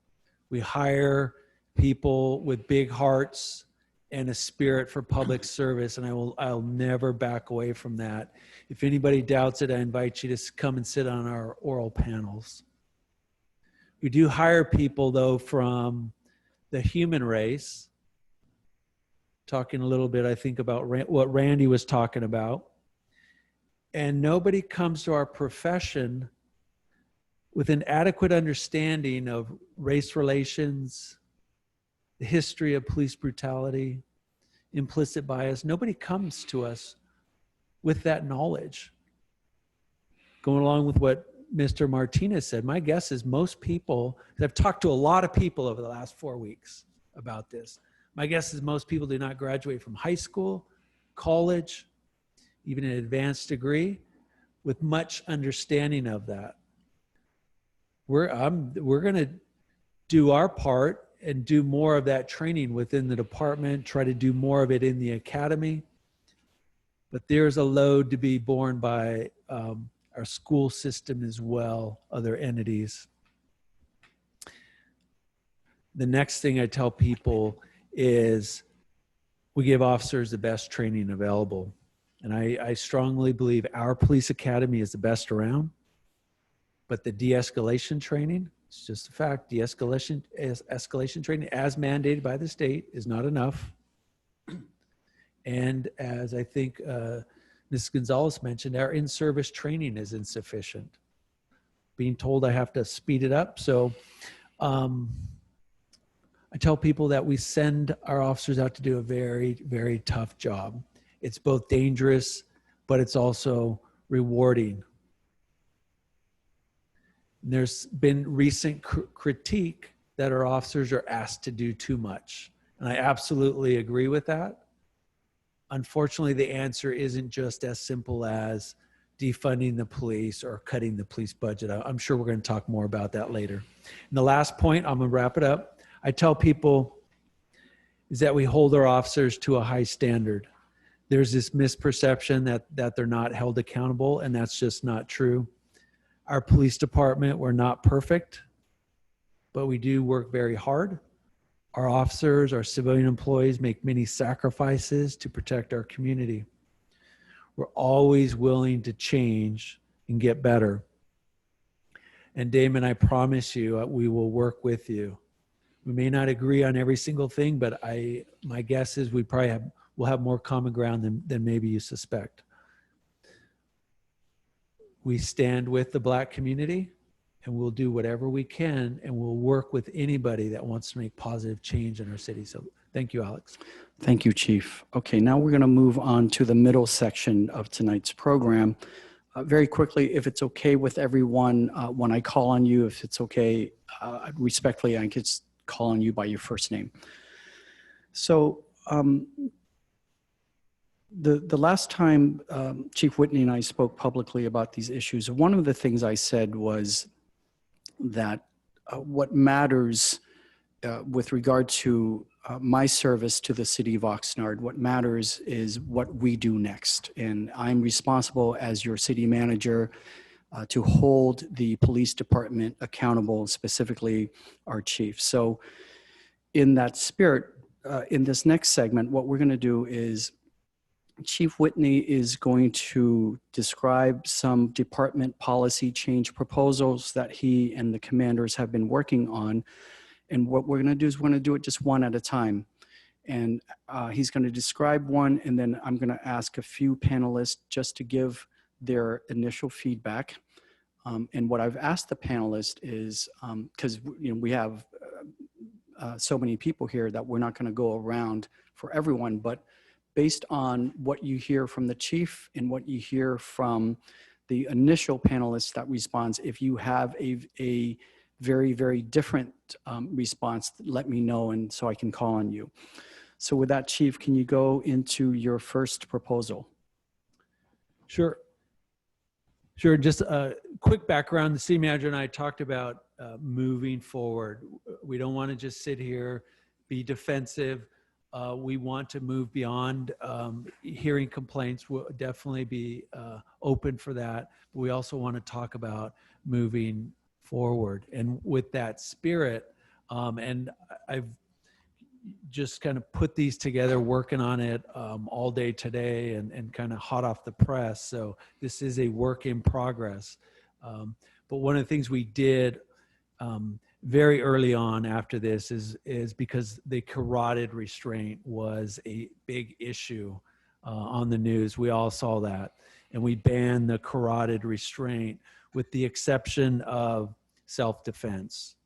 we hire people with big hearts and a spirit for public service, and I'll never back away from that. If anybody doubts it, I invite you to come and sit on our oral panels. We do hire people, though, from the human race, talking a little bit, I think, about what Randy was talking about. And nobody comes to our profession with an adequate understanding of race relations, the history of police brutality, implicit bias. Nobody comes to us with that knowledge. Going along with what Mr. Martinez said, my guess is most people, I've talked to a lot of people over the last 4 weeks about this. My guess is most people do not graduate from high school, college, even an advanced degree with much understanding of that. We're going to do our part and do more of that training within the department, try to do more of it in the academy. But there's a load to be borne by our school system as well, other entities. The next thing I tell people is we give officers the best training available. And I strongly believe our police academy is the best around. But the de-escalation training, it's just a fact, escalation training as mandated by the state is not enough. And as I think Ms. Gonzalez mentioned, our in-service training is insufficient. Being told I have to speed it up. So I tell people that we send our officers out to do a very, very tough job. It's both dangerous, but it's also rewarding. There's been recent critique that our officers are asked to do too much. And I absolutely agree with that. Unfortunately, the answer isn't just as simple as defunding the police or cutting the police budget. I'm sure we're going to talk more about that later. And the last point, I'm going to wrap it up. I tell people is that we hold our officers to a high standard. There's this misperception that they're not held accountable, and that's just not true. Our police department, we're not perfect, but we do work very hard. Our officers, our civilian employees make many sacrifices to protect our community. We're always willing to change and get better. And Damon, I promise you, we will work with you. We may not agree on every single thing, but my guess is we'll have more common ground than maybe you suspect. We stand with the Black community, and we'll do whatever we can, and we'll work with anybody that wants to make positive change in our city. So thank you, Alex. Thank you, Chief. Okay, now we're going to move on to the middle section of tonight's program. Very quickly, if it's okay with everyone, when I call on you, if it's okay, respectfully, I could call on you by your first name. So the last time Chief Whitney and I spoke publicly about these issues, one of the things I said was that what matters with regard to my service to the city of Oxnard, what matters is what we do next. And I'm responsible as your city manager to hold the police department accountable, specifically our chief. So in that spirit, in this next segment, what we're going to do is Chief Whitney is going to describe some department policy change proposals that he and the commanders have been working on. And what we're going to do is we're going to do it just one at a time. And he's going to describe one, and then I'm going to ask a few panelists just to give their initial feedback. And what I've asked the panelists is, because we have so many people here that we're not going to go around for everyone, but based on what you hear from the chief and what you hear from the initial panelists that responds, if you have a very, very different response, let me know, and so I can call on you. So with that, Chief, can you go into your first proposal? Sure. Sure, just a quick background. The city manager and I talked about moving forward. We don't want to just sit here, be defensive. We want to move beyond hearing complaints. We'll definitely be open for that. But we also want to talk about moving forward. And with that spirit, and I've just kind of put these together, working on it all day today and kind of hot off the press. So this is a work in progress. But one of the things we did very early on after this is because the carotid restraint was a big issue on the news. We all saw that. And we banned the carotid restraint with the exception of self-defense.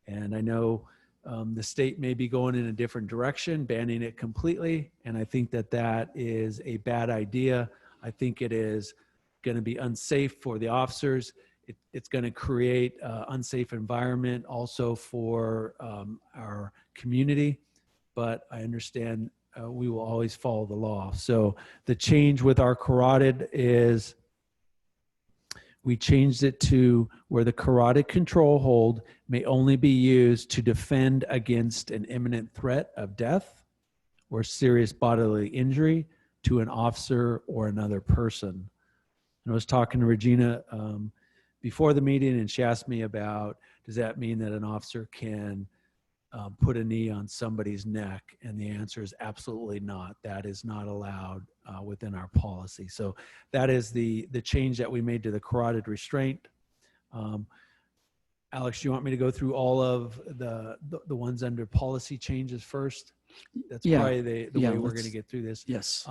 And I know the state may be going in a different direction, banning it completely. And I think that that is a bad idea. I think it is going to be unsafe for the officers. It's going to create an unsafe environment also for our community. But I understand we will always follow the law. So the change with our carotid is we changed it to where the carotid control hold may only be used to defend against an imminent threat of death or serious bodily injury to an officer or another person. And I was talking to Regina before the meeting, and she asked me about, does that mean that an officer can put a knee on somebody's neck? And the answer is absolutely not. That is not allowed within our policy. So that is the change that we made to the carotid restraint. Alex, do you want me to go through all of the ones under policy changes first? That's probably the way we're going to get through this. Yes.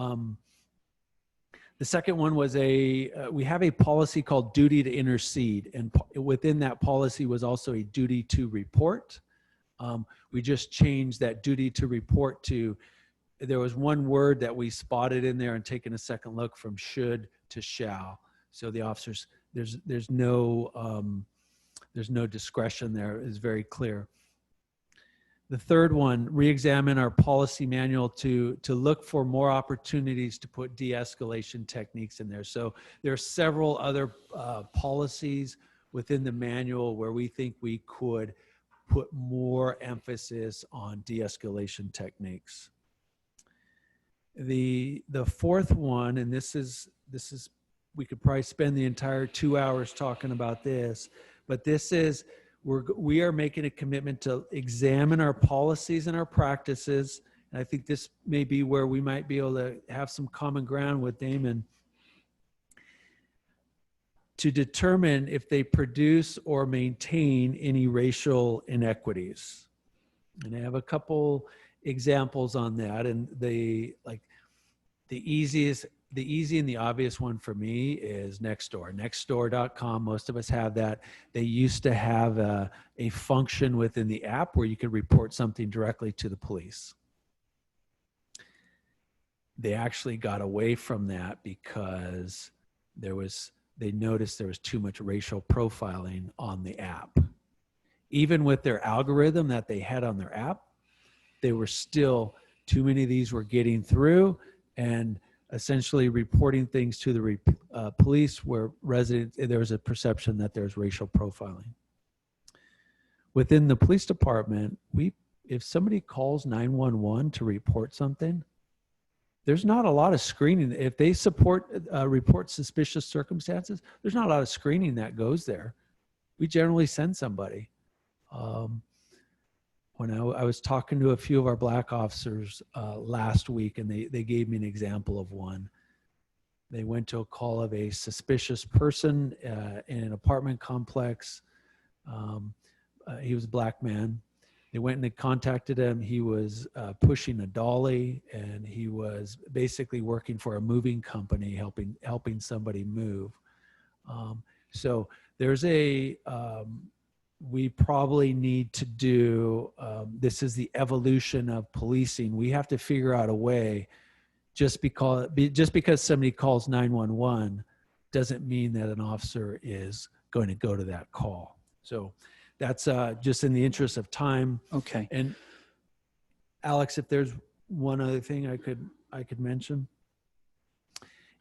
The second one was we have a policy called duty to intercede. And within that policy was also a duty to report. We just changed that duty to report to, there was one word that we spotted in there and taken a second look from should to shall. So the officers, there's no discretion there. It's very clear. The third one, re-examine our policy manual to look for more opportunities to put de-escalation techniques in there. So there are several other policies within the manual where we think we could put more emphasis on de-escalation techniques. The fourth one, and this is we could probably spend the entire 2 hours talking about this, but this is we are making a commitment to examine our policies and our practices. And I think this may be where we might be able to have some common ground with Damon to determine if they produce or maintain any racial inequities. And I have a couple examples on that. And the easy and the obvious one for me is Nextdoor. Nextdoor.com, most of us have that. They used to have a function within the app where you could report something directly to the police. They actually got away from that because they noticed there was too much racial profiling on the app. Even with their algorithm that they had on their app, they were still, too many of these were getting through and essentially reporting things to the police where there was a perception that there's racial profiling. Within the police department, if somebody calls 911 to report something, there's not a lot of screening. If they report suspicious circumstances, there's not a lot of screening that goes there. We generally send somebody. When I was talking to a few of our black officers last week, and they gave me an example of one. They went to a call of a suspicious person in an apartment complex. He was a black man. They went and they contacted him. He was pushing a dolly, and he was basically working for a moving company, helping somebody move. So there's we probably need to do, this is the evolution of policing. We have to figure out a way, just because somebody calls 911 doesn't mean that an officer is going to go to that call. So that's just in the interest of time. Okay. And Alex, if there's one other thing I could mention,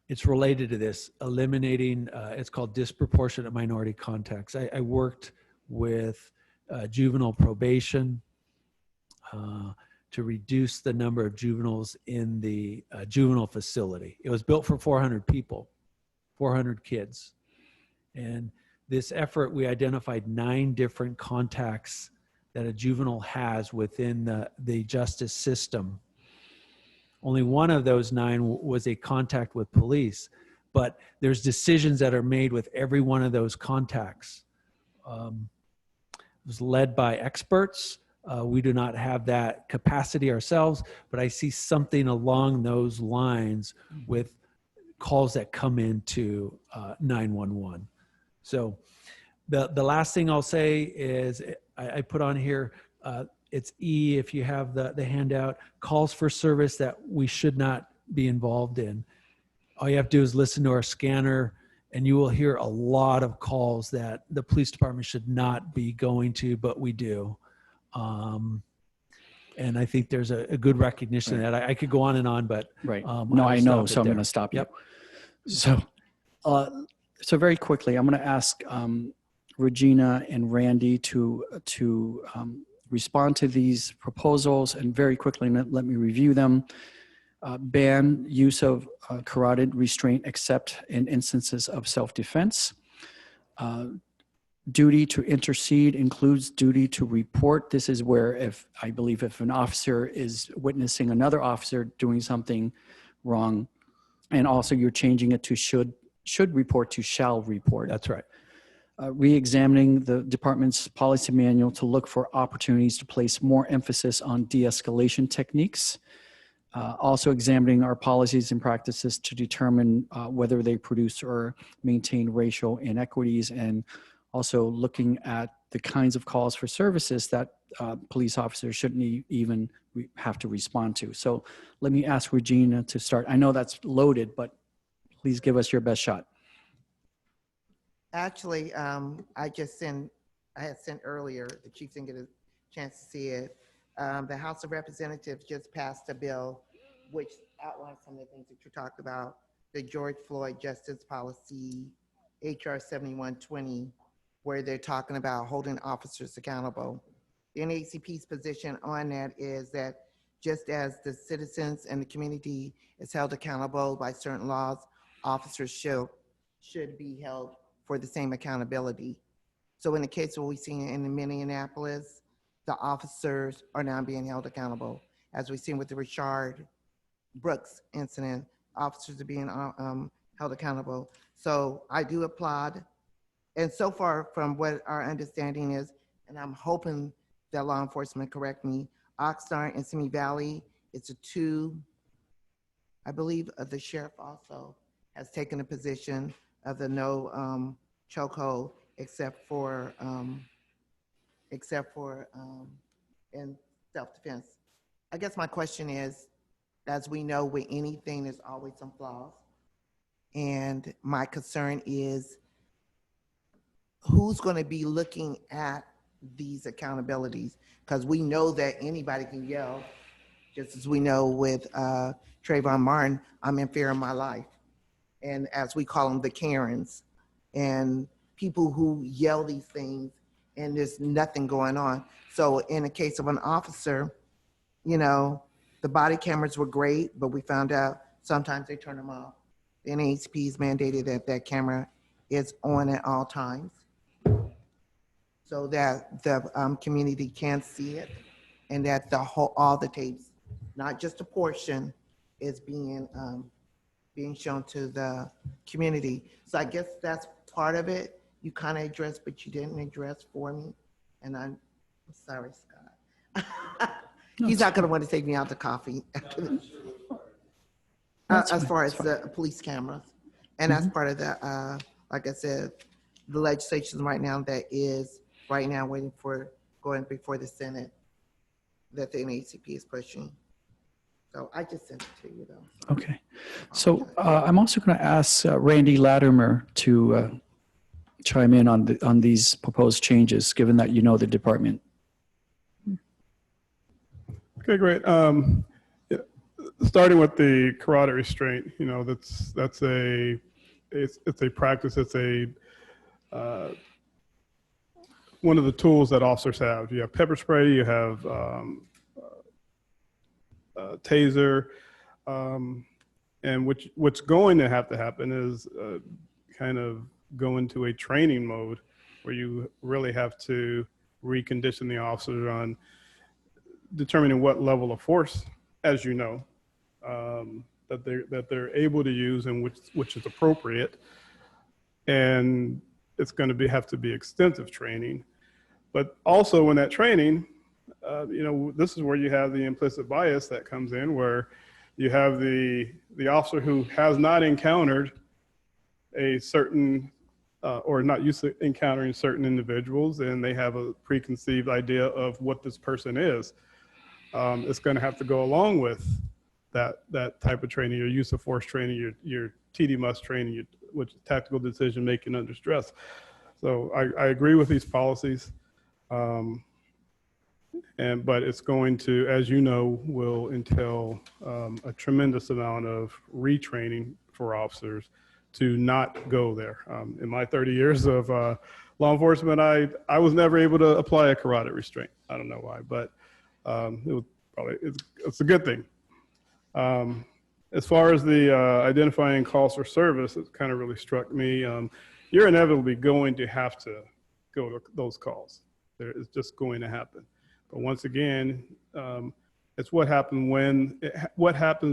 it's related to this, eliminating, it's called disproportionate minority contacts. I worked with juvenile probation to reduce the number of juveniles in the juvenile facility. It was built for 400 people, 400 kids. And this effort, we identified 9 different contacts that a juvenile has within the justice system. Only one of those 9 was a contact with police, but there's decisions that are made with every one of those contacts. It was led by experts. We do not have that capacity ourselves, but I see something along those lines with calls that come into 911. So the last thing I'll say is I put on here, it's E if you have the handout, calls for service that we should not be involved in. All you have to do is listen to our scanner and you will hear a lot of calls that the police department should not be going to, but we do. And I think there's a good recognition of that. I could go on and on, but no, I know, so I'm going to stop you. Yep. So very quickly, I'm going to ask Regina and Randy to respond to these proposals, and very quickly let me review them. Ban use of carotid restraint except in instances of self-defense. Duty to intercede includes duty to report. This is where I believe if an officer is witnessing another officer doing something wrong, and also you're changing it to should report to shall report. That's right. Re-examining the department's policy manual to look for opportunities to place more emphasis on de-escalation techniques. Also examining our policies and practices to determine whether they produce or maintain racial inequities, and also looking at the kinds of calls for services that police officers shouldn't even have to respond to. So let me ask Regina to start. I know that's loaded, but please give us your best shot. Actually, I had sent earlier, the chief didn't get a chance to see it. The House of Representatives just passed a bill which outlines some of the things that you talked about, the George Floyd Justice Policy, HR 7120, where they're talking about holding officers accountable. The NAACP's position on that is that just as the citizens and the community is held accountable by certain laws, officers should be held for the same accountability. So in the case of what we've seen in Minneapolis, the officers are now being held accountable. As we've seen with the Richard Brooks incident, officers are being held accountable. So I do applaud. And so far from what our understanding is, and I'm hoping that law enforcement correct me, Oxnard and Simi Valley, it's a 2, I believe the sheriff also has taken a position of the no chokehold except for in self-defense. I guess my question is, as we know with anything, there's always some flaws. And my concern is who's gonna be looking at these accountabilities? Because we know that anybody can yell, just as we know with Trayvon Martin, I'm in fear of my life. And as we call them, the Karens, and people who yell these things and there's nothing going on. So in the case of an officer, you know, the body cameras were great, but we found out sometimes they turn them off. The NAACP is mandated that that camera is on at all times so that the community can see it, and that all the tapes, not just a portion, is being shown to the community. So I guess that's part of it. You kind of addressed, but you didn't address for me. And I'm sorry, Scott. He's not going to want to take me out to coffee after this. As far as the police cameras. And that's part of the, like I said, the legislation right now that is right now waiting for going before the Senate that the NAACP is pushing. So I just sent it to you though. Okay. So I'm also going to ask Randy Latimer to chime in on these proposed changes, given that you know the department. Okay, great. Yeah, starting with the carotid restraint, you know, it's a practice. It's a one of the tools that officers have. You have pepper spray, you have taser, and what's going to have to happen is kind of go into a training mode where you really have to recondition the officers on determining what level of force, as you know, that they're able to use and which is appropriate. And it's going to have to be extensive training. But also in that training, this is where you have the implicit bias that comes in, where you have the officer who has not encountered a certain or not used to encountering certain individuals, and they have a preconceived idea of what this person is. It's going to have to go along with that type of training, your use of force training, your TD must training, which is tactical decision making under stress. So I agree with these policies, but it's going to, as you know, will entail a tremendous amount of retraining for officers to not go there. In my 30 years of law enforcement, I was never able to apply a carotid restraint. I don't know why, but it's a good thing. As far as the identifying calls for service, it kind of really struck me. You're inevitably going to have to go to those calls. It's just going to happen. But once again, it's what happens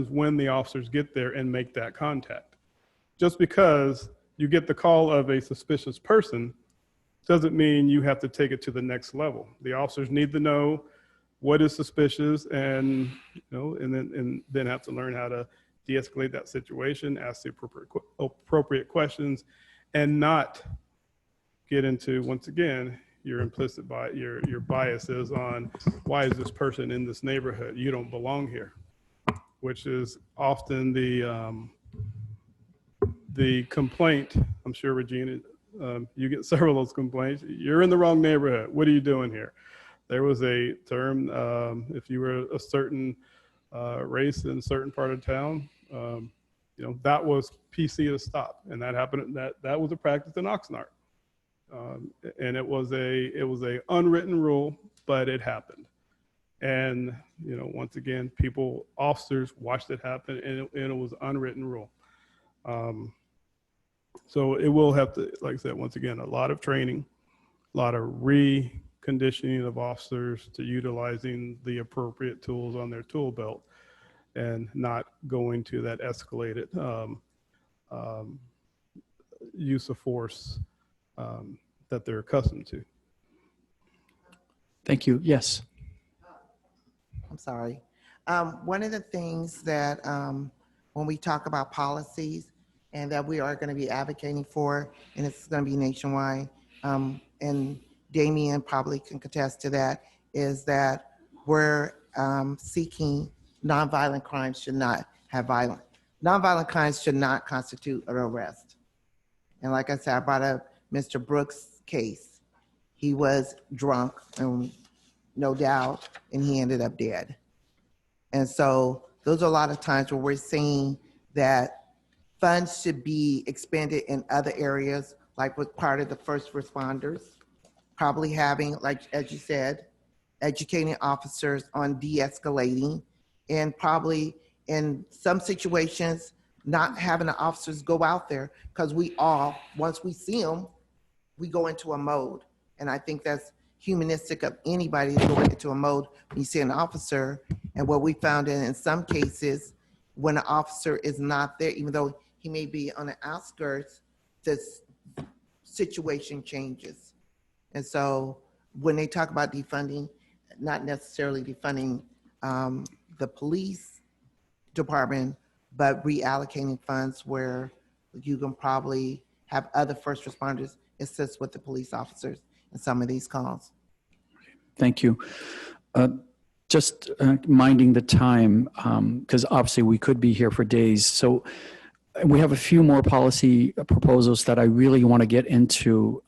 when the officers get there and make that contact. Just because you get the call of a suspicious person doesn't mean you have to take it to the next level. The officers need to know what is suspicious, and then have to learn how to de-escalate that situation, ask the appropriate questions, and not get into, once again, your implicit your biases on why is this person in this neighborhood? You don't belong here, which is often the complaint. I'm sure, Regina, you get several of those complaints. You're in the wrong neighborhood. What are you doing here? There was a term, if you were a certain race in a certain part of town, that was PC to stop. And that happened, that was a practice in Oxnard. And it was a unwritten rule, but it happened. And, once again, officers watched it happen, and it was an unwritten rule. So it will have to, like I said, once again, a lot of training, a lot of reconditioning of officers to utilizing the appropriate tools on their tool belt and not going to that escalated use of force that they're accustomed to. Thank you. Yes. I'm sorry. One of the things that when we talk about policies and that we are going to be advocating for, and it's going to be nationwide, and Damien probably can contest to that, is that we're seeking nonviolent crimes should not have violence. Nonviolent crimes should not constitute an arrest. And like I said, I brought up Mr. Brooks' case. He was drunk, no doubt, and he ended up dead. And so those are a lot of times where we're seeing that funds should be expended in other areas, like with part of the first responders, probably having, like as you said, educating officers on de-escalating, and probably in some situations, not having the officers go out there, because once we see them, we go into a mode. And I think that's humanistic of anybody to go into a mode when you see an officer. And what we found in some cases, when an officer is not there, even though he may be on the outskirts, the situation changes. And so when they talk about defunding, not necessarily defunding the police department, but reallocating funds where you can probably have other first responders assist with the police officers in some of these calls. Thank you. Just minding the time, because obviously we could be here for days. So we have a few more policy proposals that I really want to get into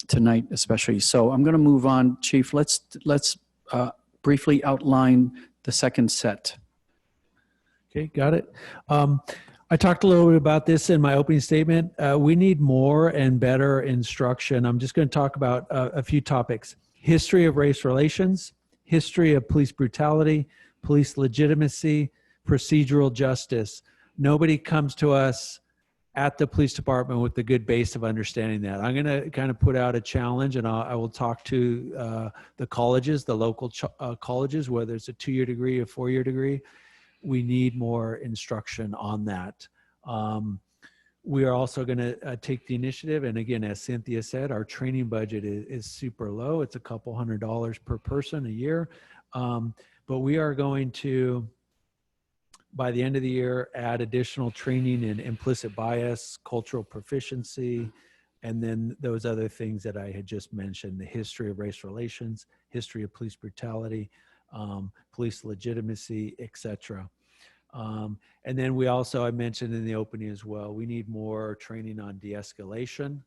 tonight, especially. So I'm going to move on, Chief. Let's briefly outline the second set. Okay, got it. I talked a little bit about this in my opening statement. We need more and better instruction. I'm just going to talk about a few topics. History of race relations, history of police brutality, police legitimacy, procedural justice. Nobody comes to us at the police department with a good base of understanding that. I'm going to kind of put out a challenge, and I will talk to the colleges, the local colleges, whether it's a 2-year degree, a 4-year degree. We need more instruction on that. We are also going to take the initiative, and again, as Cynthia said, our training budget is super low. It's a couple $100s per person a year, but we are going to, by the end of the year, add additional training in implicit bias, cultural proficiency, and then those other things that I had just mentioned, the history of race relations, history of police brutality, police legitimacy, etc. And then we also, I mentioned in the opening as well, we need more training on de-escalation.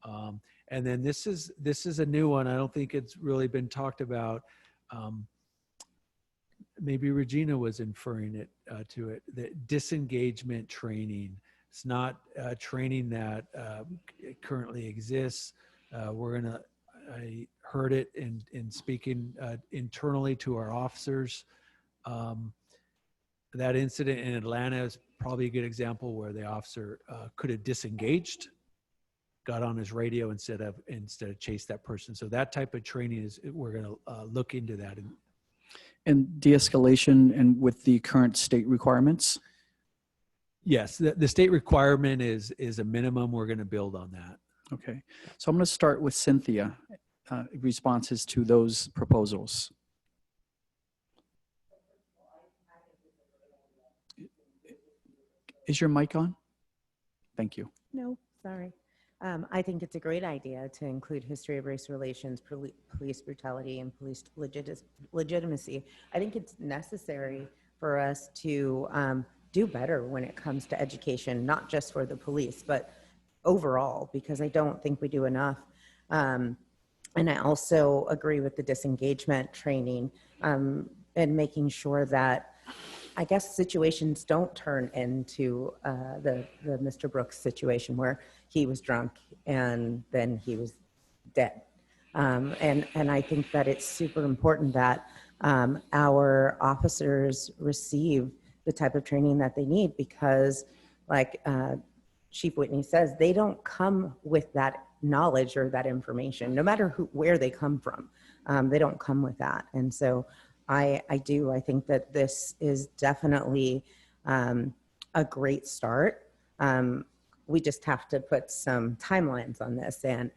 And then this is a new one. I don't think it's really been talked about. Maybe Regina was inferring to it, that disengagement training. It's not training that currently exists. I heard it in speaking internally to our officers. That incident in Atlanta is probably a good example where the officer could have disengaged, got on his radio instead of chase that person. So that type of training we're going to look into that. And de-escalation and with the current state requirements? Yes, the state requirement is a minimum. We're going to build on that. Okay, so I'm going to start with Cynthia, responses to those proposals. Is your mic on? Thank you. No, sorry. I think it's a great idea to include history of race relations, police brutality, and police legitimacy. I think it's necessary for us to do better when it comes to education, not just for the police, but overall, because I don't think we do enough. And I also agree with the disengagement training and making sure that, I guess, situations don't turn into the Mr. Brooks situation where he was drunk and then he was dead. And I think that it's super important that our officers receive the type of training that they need, because like Chief Whitney says, they don't come with that knowledge or that information, no matter where they come from. They don't come with that. And so I think that this is definitely a great start. We just have to put some timelines on this, and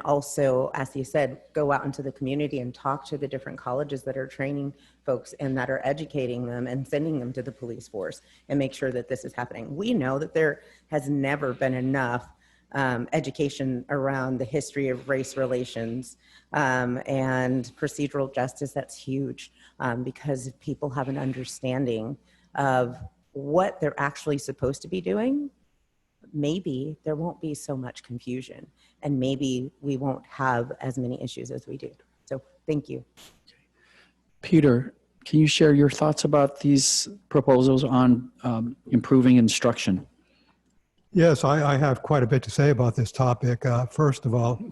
also, as you said, go out into the community and talk to the different colleges that are training folks and that are educating them and sending them to the police force, and make sure that this is happening. We know that there has never been enough education around the history of race relations and procedural justice. That's huge, because if people have an understanding of what they're actually supposed to be doing, maybe there won't be so much confusion, and maybe we won't have as many issues as we do. So thank you. Peter, can you share your thoughts about these proposals on improving instruction? Yes, I have quite a bit to say about this topic. First of all,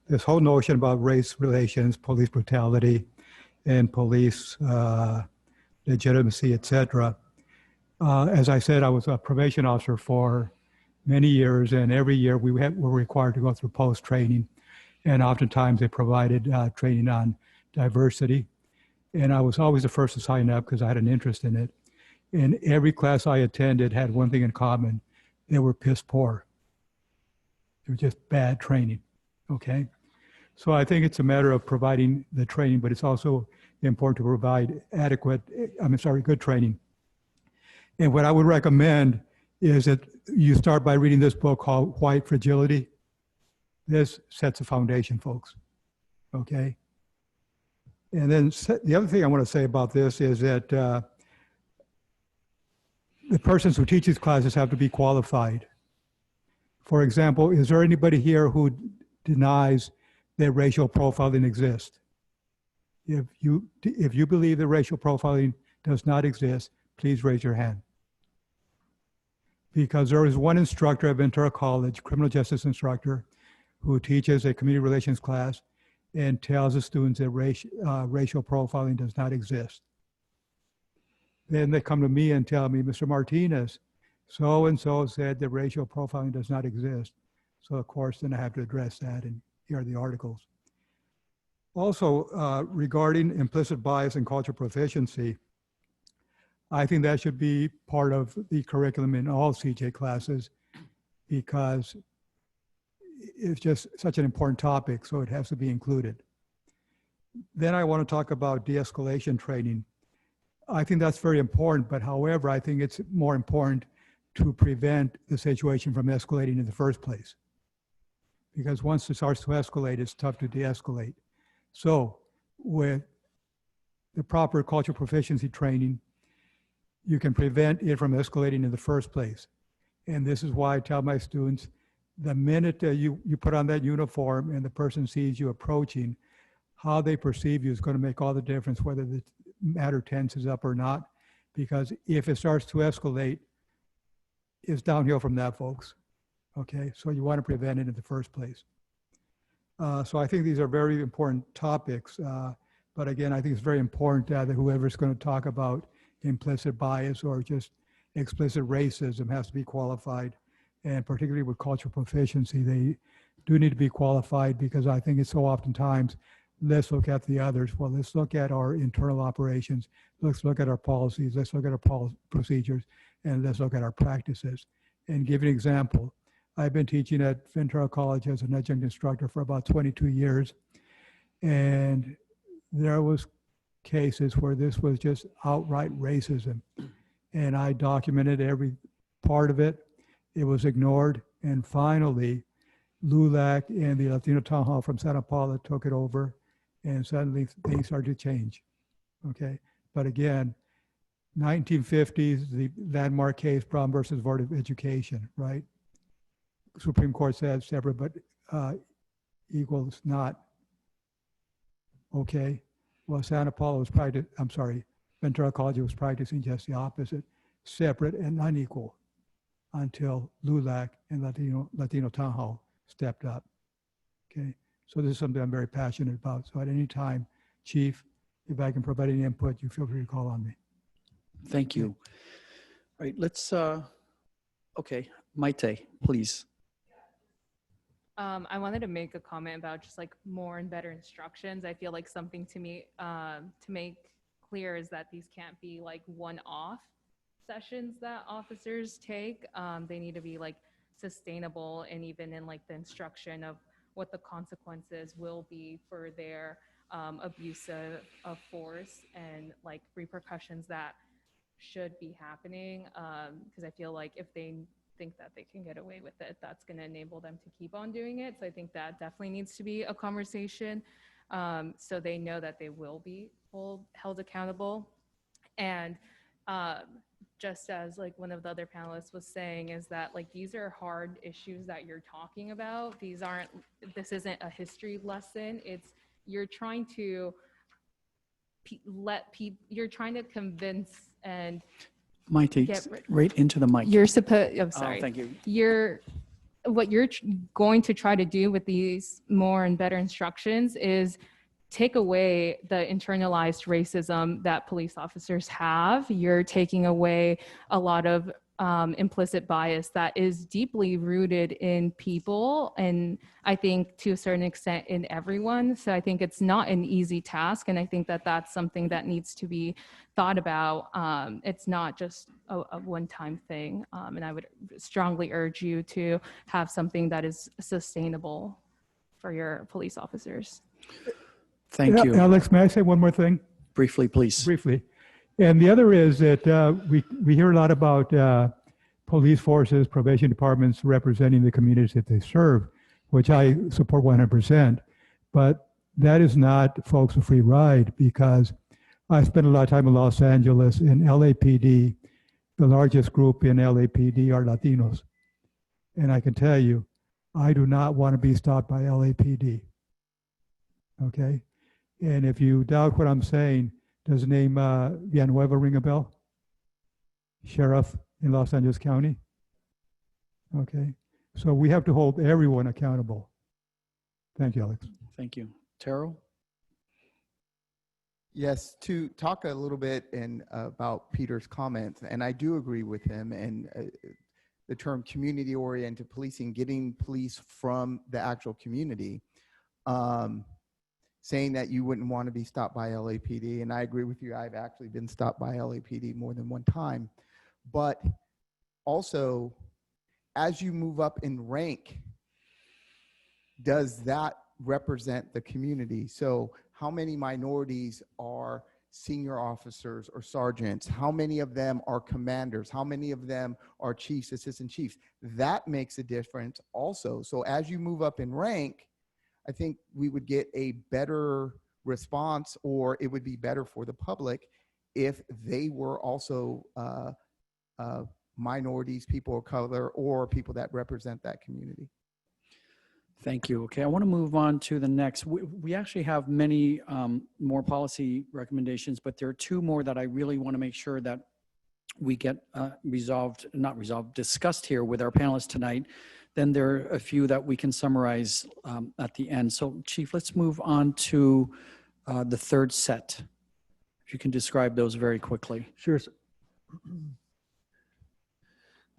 this whole notion about race relations, police brutality, and police legitimacy, etc. As I said, I was a probation officer for many years, and every year we were required to go through post-training, and oftentimes they provided training on diversity. And I was always the first to sign up because I had an interest in it. And every class I attended had one thing in common: they were piss poor. It was just bad training, okay? So I think it's a matter of providing the training, but it's also important to provide good training. And what I would recommend is that you start by reading this book called White Fragility. This sets a foundation, folks, okay? And then the other thing I want to say about this is that the persons who teach these classes have to be qualified. For example, is there anybody here who denies that racial profiling exists? If you believe that racial profiling does not exist, please raise your hand. Because there is one instructor at Ventura College, criminal justice instructor, who teaches a community relations class and tells the students that racial profiling does not exist. Then they come to me and tell me, Mr. Martinez, so-and-so said that racial profiling does not exist. So of course, then I have to address that, and here are the articles. Also, regarding implicit bias and cultural proficiency, I think that should be part of the curriculum in all CJ classes because it's just such an important topic, so it has to be included. Then I want to talk about de-escalation training. I think that's very important, but however, I think it's more important to prevent the situation from escalating in the first place. Because once it starts to escalate, it's tough to de-escalate. So with the proper cultural proficiency training, you can prevent it from escalating in the first place. And this is why I tell my students, the minute you put on that uniform and the person sees you approaching, how they perceive you is going to make all the difference, whether the matter tenses up or not. Because if it starts to escalate, it's downhill from that, folks. Okay, so you want to prevent it in the first place. So I think these are very important topics. But again, I think it's very important that whoever's going to talk about implicit bias or just explicit racism has to be qualified. And particularly with cultural proficiency, they do need to be qualified because I think it's so oftentimes, let's look at the others. Well, let's look at our internal operations. Let's look at our policies. Let's look at our procedures. And let's look at our practices. And give an example. I've been teaching at Ventura College as an adjunct instructor for about 22 years. And there was cases where this was just outright racism. And I documented every part of it. It was ignored. And finally, LULAC and the Latino Town Hall from Santa Paula took it over. And suddenly things started to change. Okay. But again, 1950s, the landmark case, Brown versus Board of Education, right? Supreme Court said separate but equals not. Okay. Well, Santa Paula was Ventura College was practicing just the opposite, separate and unequal, until LULAC and Latino Town Hall stepped up. Okay. So this is something I'm very passionate about. So at any time, Chief, if I can provide any input, you feel free to call on me. Thank you. All right, let's, okay, Maite, please. I wanted to make a comment about just like more and better instructions. I feel like something to me to make clear is that these can't be like one-off sessions that officers take. They need to be like sustainable, and even in like the instruction of what the consequences will be for their abuse of force and like repercussions that should be happening. Because I feel like if they think that they can get away with it, that's going to enable them to keep on doing it. So I think that definitely needs to be a conversation, so they know that they will be held accountable. And just as like one of the other panelists was saying, is that like these are hard issues that you're talking about. This isn't a history lesson. It's you're trying to you're trying to convince and Maite, right into the mic. You're supposed, I'm sorry. Oh, thank you. What you're going to try to do with these more and better instructions is take away the internalized racism that police officers have. You're taking away a lot of implicit bias that is deeply rooted in people, and I think to a certain extent in everyone. So I think it's not an easy task, and I think that that's something that needs to be thought about. It's not just a one-time thing, and I would strongly urge you to have something that is sustainable for your police officers. Thank you. Alex, may I say one more thing? Briefly, please. Briefly. And the other is that we hear a lot about police forces, probation departments representing the communities that they serve, which I support 100%. But that is not, folks, a free ride, because I spent a lot of time in Los Angeles. In LAPD, the largest group in LAPD are Latinos. And I can tell you, I do not want to be stopped by LAPD. Okay? And if you doubt what I'm saying, does the name Villanueva ring a bell? Sheriff in Los Angeles County? Okay. So we have to hold everyone accountable. Thank you, Alex. Thank you. Terrell? Yes, to talk a little bit about Peter's comments, and I do agree with him, and the term community-oriented policing, getting police from the actual community, saying that you wouldn't want to be stopped by LAPD, and I agree with you, I've actually been stopped by LAPD more than one time, but also, as you move up in rank, does that represent the community? So how many minorities are senior officers or sergeants? How many of them are commanders? How many of them are chiefs, assistant chiefs? That makes a difference also. So as you move up in rank, I think we would get a better response, or it would be better for the public if they were also minorities, people of color, or people that represent that community. Thank you. Okay, I want to move on to the next. We actually have many more policy recommendations, but there are two more that I really want to make sure that we get discussed here with our panelists tonight. Then there are a few that we can summarize at the end. So Chief, let's move on to the third set. If you can describe those very quickly. Sure.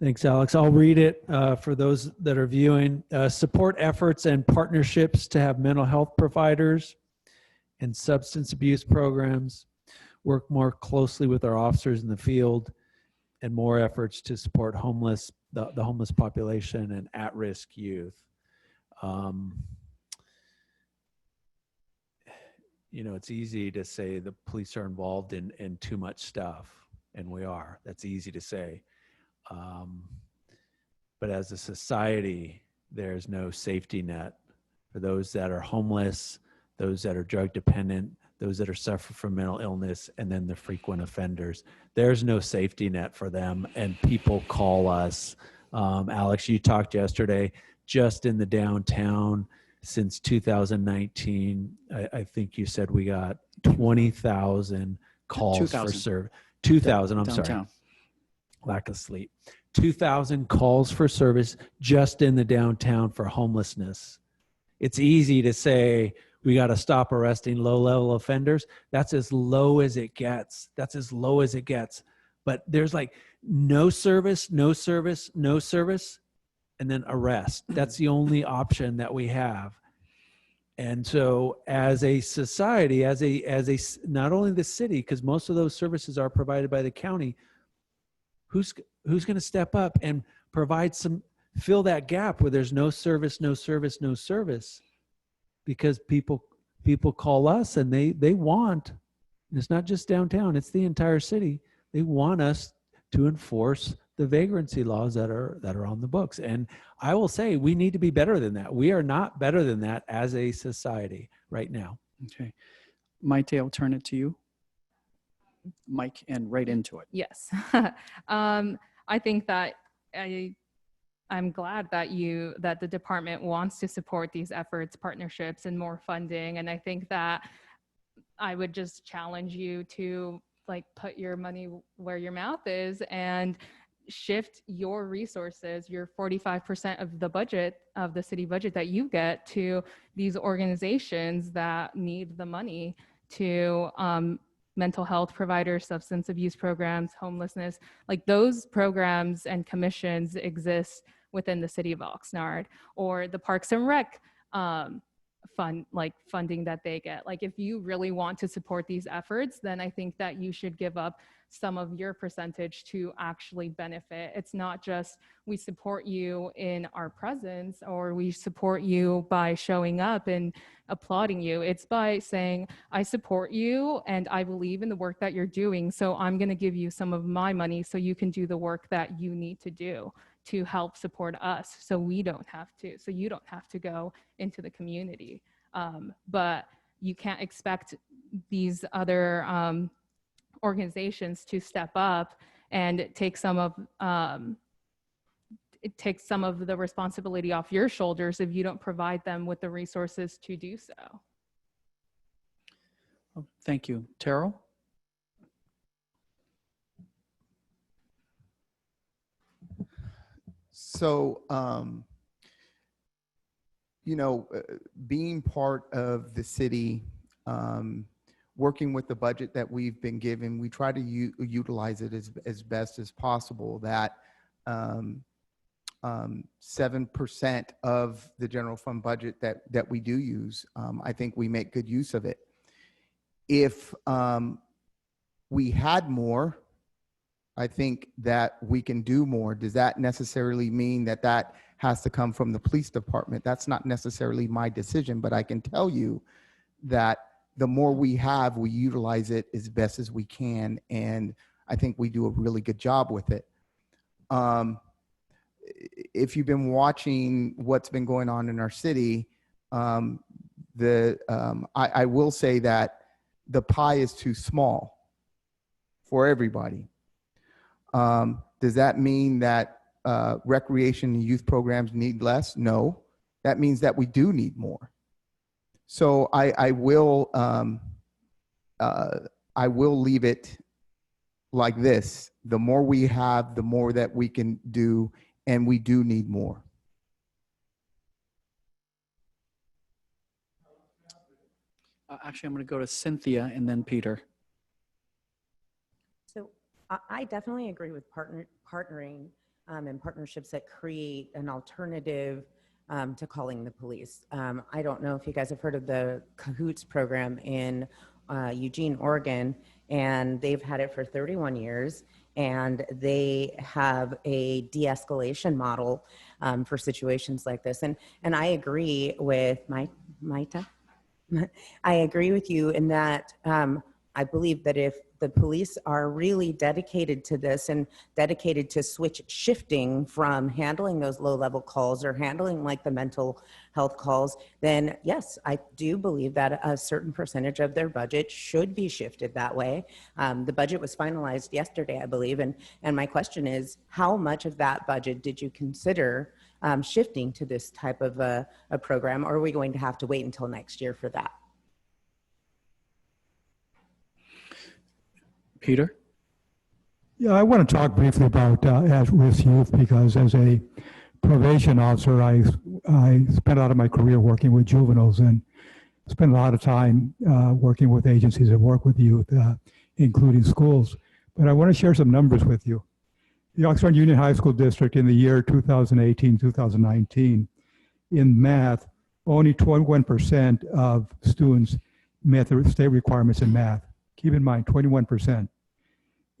Thanks, Alex. I'll read it for those that are viewing. Support efforts and partnerships to have mental health providers and substance abuse programs, work more closely with our officers in the field, and more efforts to support the homeless population and at-risk youth. You know, it's easy to say the police are involved in too much stuff, and we are. That's easy to say. But as a society, there's no safety net for those that are homeless, those that are drug dependent, those that are suffering from mental illness, and then the frequent offenders. There's no safety net for them, and people call us. Alex, you talked yesterday, just in the downtown since 2019, I think you said we got 20,000 calls for service. 2,000, I'm sorry. Downtown. Lack of sleep. 2,000 calls for service just in the downtown for homelessness. It's easy to say we got to stop arresting low-level offenders. That's as low as it gets. That's as low as it gets. But there's like no service, no service, no service, and then arrest. That's the only option that we have. And so as a society, as a not only the city, because most of those services are provided by the county, who's going to step up and provide fill that gap where there's no service, no service, no service? Because people call us and they want, and it's not just downtown, it's the entire city. They want us to enforce the vagrancy laws that are on the books. And I will say we need to be better than that. We are not better than that as a society right now. Okay. Maite, I'll turn it to you. Mike, and right into it. Yes. I think that I'm glad that the department wants to support these efforts, partnerships, and more funding. And I think that I would just challenge you to put your money where your mouth is and shift your resources, your 45% of the budget, of the city budget that you get, to these organizations that need the money to mental health providers, substance abuse programs, homelessness. Like those programs and commissions exist within the city of Oxnard, or the Parks and Rec funding that they get. Like if you really want to support these efforts, then I think that you should give up some of your percentage to actually benefit. It's not just we support you in our presence, or we support you by showing up and applauding you. It's by saying, I support you and I believe in the work that you're doing, so I'm going to give you some of my money so you can do the work that you need to do to help support us, so you don't have to go into the community. But you can't expect these other organizations to step up and take some of the responsibility off your shoulders if you don't provide them with the resources to do so. Thank you. Terrell? So, being part of the city, working with the budget that we've been given, we try to utilize it as best as possible. That 7% of the general fund budget that we do use, I think we make good use of it. If we had more, I think that we can do more. Does that necessarily mean that that has to come from the police department? That's not necessarily my decision, but I can tell you that the more we have, we utilize it as best as we can, and I think we do a really good job with it. If you've been watching what's been going on in our city, I will say that the pie is too small for everybody. Does that mean that recreation and youth programs need less? No, that means that we do need more. So I will leave it like this: the more we have, the more that we can do, and we do need more. Actually, I'm going to go to Cynthia and then Peter. So I definitely agree with partnering and partnerships that create an alternative to calling the police. I don't know if you guys have heard of the Cahoots program in Eugene, Oregon, and they've had it for 31 years. And they have a de-escalation model for situations like this. And I agree with Maita. I agree with you in that I believe that if the police are really dedicated to this and dedicated to shifting from handling those low-level calls or handling like the mental health calls, then yes, I do believe that a certain percentage of their budget should be shifted that way. The budget was finalized yesterday, I believe, and my question is, how much of that budget did you consider shifting to this type of a program, or are we going to have to wait until next year for that? Peter? Yeah, I want to talk briefly about at-risk youth, because as a probation officer, I spent a lot of my career working with juveniles and spent a lot of time working with agencies that work with youth, including schools. But I want to share some numbers with you. The Oxnard Union High School District in the year 2018-2019, in math, only 21% of students met the state requirements in math. Keep in mind, 21%.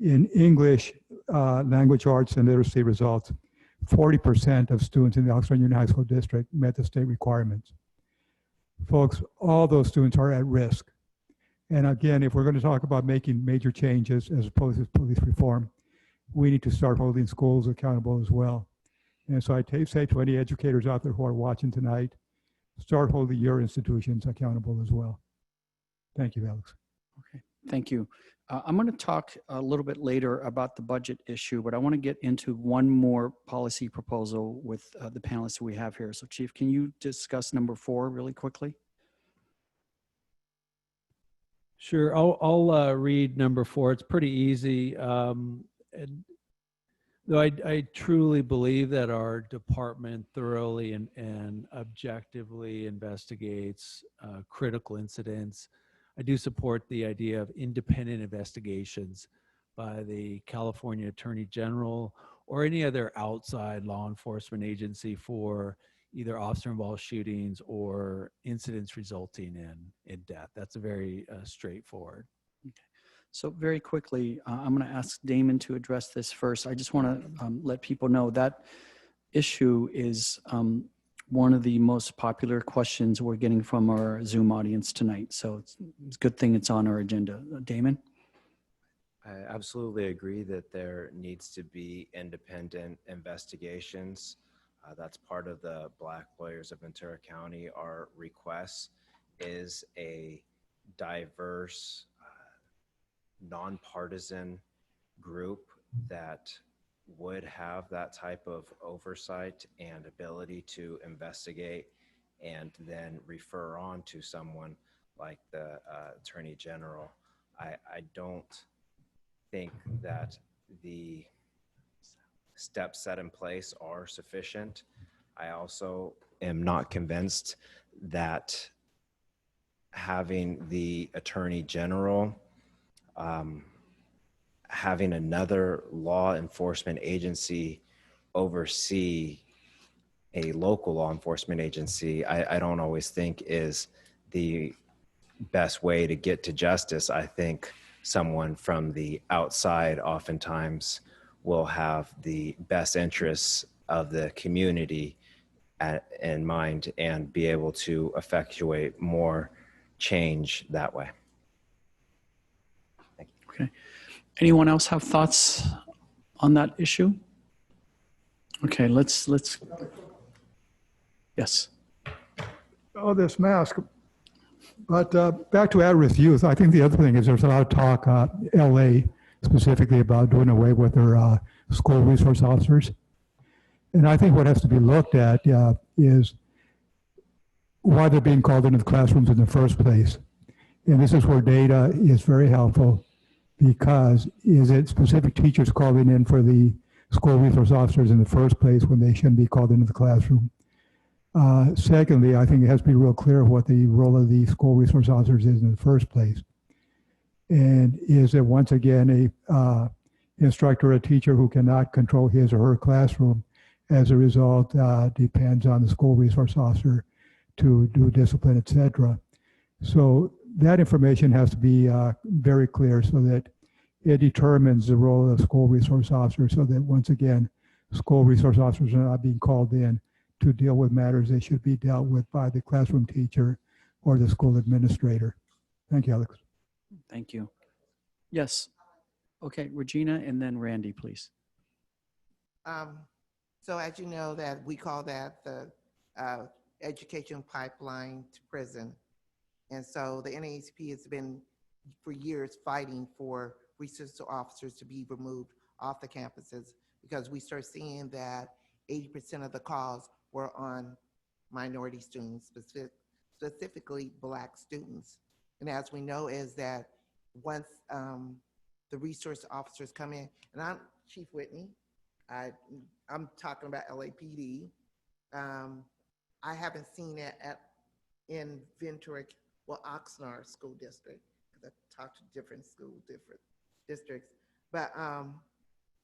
In English, language arts, and literacy results, 40% of students in the Oxnard Union High School District met the state requirements. Folks, all those students are at risk. And again, if we're going to talk about making major changes as opposed to police reform, we need to start holding schools accountable as well. And so I say to any educators out there who are watching tonight, start holding your institutions accountable as well. Thank you, Alex. Okay, thank you. I'm going to talk a little bit later about the budget issue, but I want to get into one more policy proposal with the panelists we have here. So Chief, can you discuss number 4 really quickly? Sure, I'll read number 4. It's pretty easy. And though I truly believe that our department thoroughly and objectively investigates critical incidents, I do support the idea of independent investigations by the California Attorney General or any other outside law enforcement agency for either officer-involved shootings or incidents resulting in death. That's a very straightforward. Okay. So very quickly, I'm going to ask Damon to address this first. I just want to let people know that issue is one of the most popular questions we're getting from our Zoom audience tonight. So it's a good thing it's on our agenda. Damon? I absolutely agree that there needs to be independent investigations. That's part of the Black Lawyers of Ventura County. Our request is a diverse, nonpartisan group that would have that type of oversight and ability to investigate and then refer on to someone like the Attorney General. I don't think that the steps set in place are sufficient. I also am not convinced that having the Attorney General, having another law enforcement agency oversee a local law enforcement agency, I don't always think is the best way to get to justice. I think someone from the outside oftentimes will have the best interests of the community in mind and be able to effectuate more change that way. Okay. Anyone else have thoughts on that issue? Okay, let's. Yes. Oh, this mask. But back to at-risk youth, I think the other thing is there's a lot of talk, LA specifically, about doing away with their school resource officers. And I think what has to be looked at is why they're being called into the classrooms in the first place. And this is where data is very helpful, because is it specific teachers calling in for the school resource officers in the first place when they shouldn't be called into the classroom? Secondly, I think it has to be real clear what the role of the school resource officers is in the first place. And is it once again a instructor or a teacher who cannot control his or her classroom, as a result depends on the school resource officer to do discipline, etc. So that information has to be very clear so that it determines the role of the school resource officer, so that once again, school resource officers are not being called in to deal with matters they should be dealt with by the classroom teacher or the school administrator. Thank you, Alex. Thank you. Yes. Okay, Regina, and then Randy, please. So as you know, that we call that the education pipeline to prison. And so the NAACP has been for years fighting for resource officers to be removed off the campuses, because we start seeing that 80% of the calls were on minority students, specifically Black students. And as we know is that once the resource officers come in, and I'm Chief Whitney, I'm talking about LAPD. I haven't seen it in Ventura, Oxnard School District, because I talked to different districts, but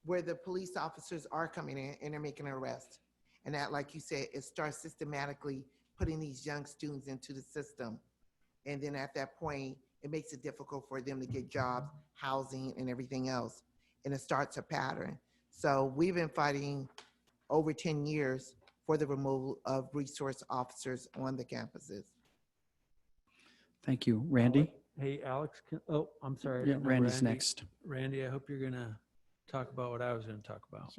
where the police officers are coming in and they're making an arrest. And that, like you said, it starts systematically putting these young students into the system. And then at that point, it makes it difficult for them to get jobs, housing, and everything else. And it starts a pattern. So we've been fighting over 10 years for the removal of resource officers on the campuses. Thank you. Randy? Hey, Alex. Oh, I'm sorry. Yeah, No, Randy's Randy. next. Randy, I hope you're going to talk about what I was going to talk about.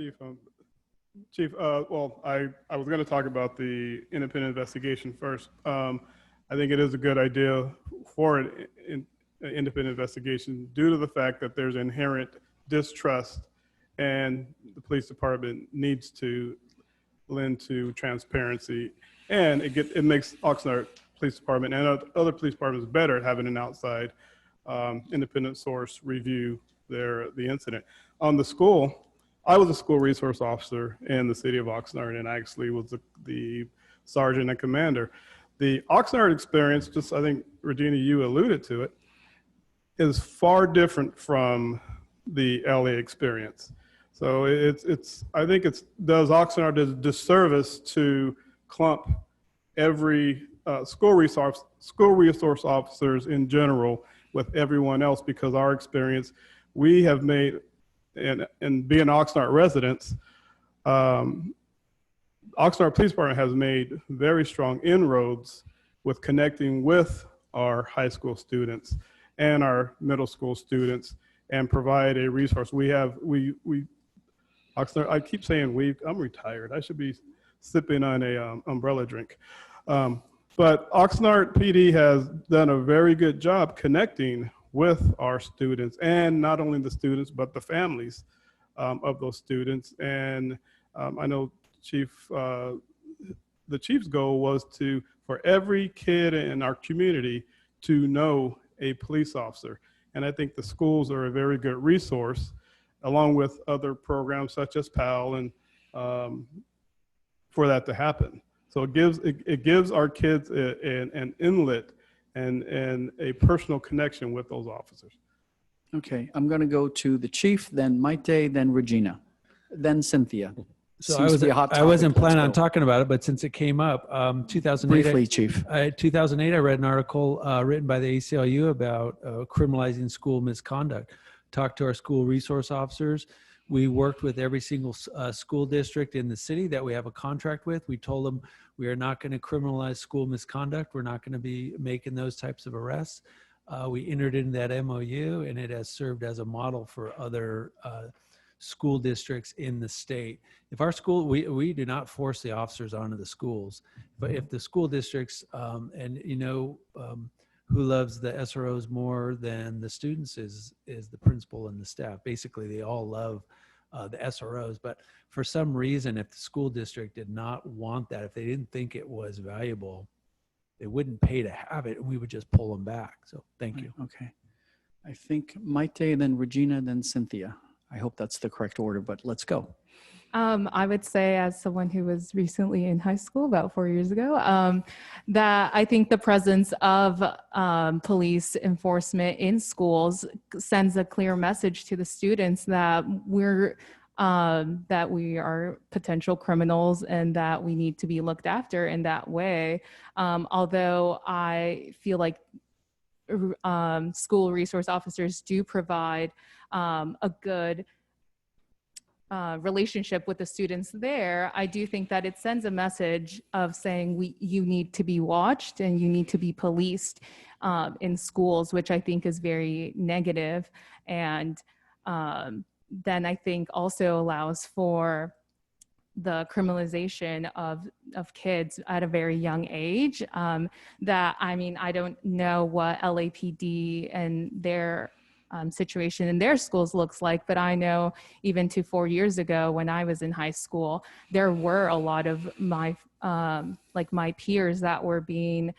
Chief, well, I was going to talk about the independent investigation first. I think it is a good idea for an independent investigation due to the fact that there's inherent distrust, and the police department needs to lend to transparency, and it makes Oxnard Police Department and other police departments better at having an outside independent source review the incident. On the school, I was a school resource officer in the city of Oxnard, and I actually was the sergeant and commander. The Oxnard experience, just I think, Regina, you alluded to it, is far different from the LA experience. So I think it does Oxnard a disservice to clump every school resource officers in general with everyone else, because our experience, we have made, and being Oxnard residents, Oxnard Police Department has made very strong inroads with connecting with our high school students and our middle school students and provide a resource. Oxnard, I keep saying I'm retired. I should be sipping on a umbrella drink. But Oxnard PD has done a very good job connecting with our students, and not only the students, but the families of those students. And I know the chief's goal was for every kid in our community to know a police officer. And I think the schools are a very good resource, along with other programs such as PAL, and for that to happen. So it gives our kids an inlet and a personal connection with those officers. Okay, I'm going to go to the chief, then Maite, then Regina, then Cynthia. So Seems to be a hot I wasn't topic. Let's planning on go. talking about it, but since it came up, 2008. Briefly, Chief. 2008, I read an article written by the ACLU about criminalizing school misconduct. Talked to our school resource officers. We worked with every single school district in the city that we have a contract with. We told them we are not going to criminalize school misconduct. We're not going to be making those types of arrests. We entered into that MOU, and it has served as a model for other school districts in the state. If our school, we do not force the officers onto the schools, but if the school districts, and who loves the SROs more than the students is the principal and the staff. Basically, they all love the SROs, but for some reason, if the school district did not want that, if they didn't think it was valuable, they wouldn't pay to have it, and we would just pull them back. So thank you. Okay. I think Maite, then Regina, then Cynthia. I hope that's the correct order, but let's go. I would say, as someone who was recently in high school about 4 years ago, that I think the presence of police enforcement in schools sends a clear message to the students that we are potential criminals and that we need to be looked after in that way. Although I feel like school resource officers do provide a good relationship with the students there, I do think that it sends a message of saying you need to be watched and you need to be policed in schools, which I think is very negative. And then I think also allows for the criminalization of kids at a very young age. That, I mean, I don't know what LAPD and their situation in their schools looks like, but I know even 4 years ago when I was in high school, there were a lot of my my peers that were being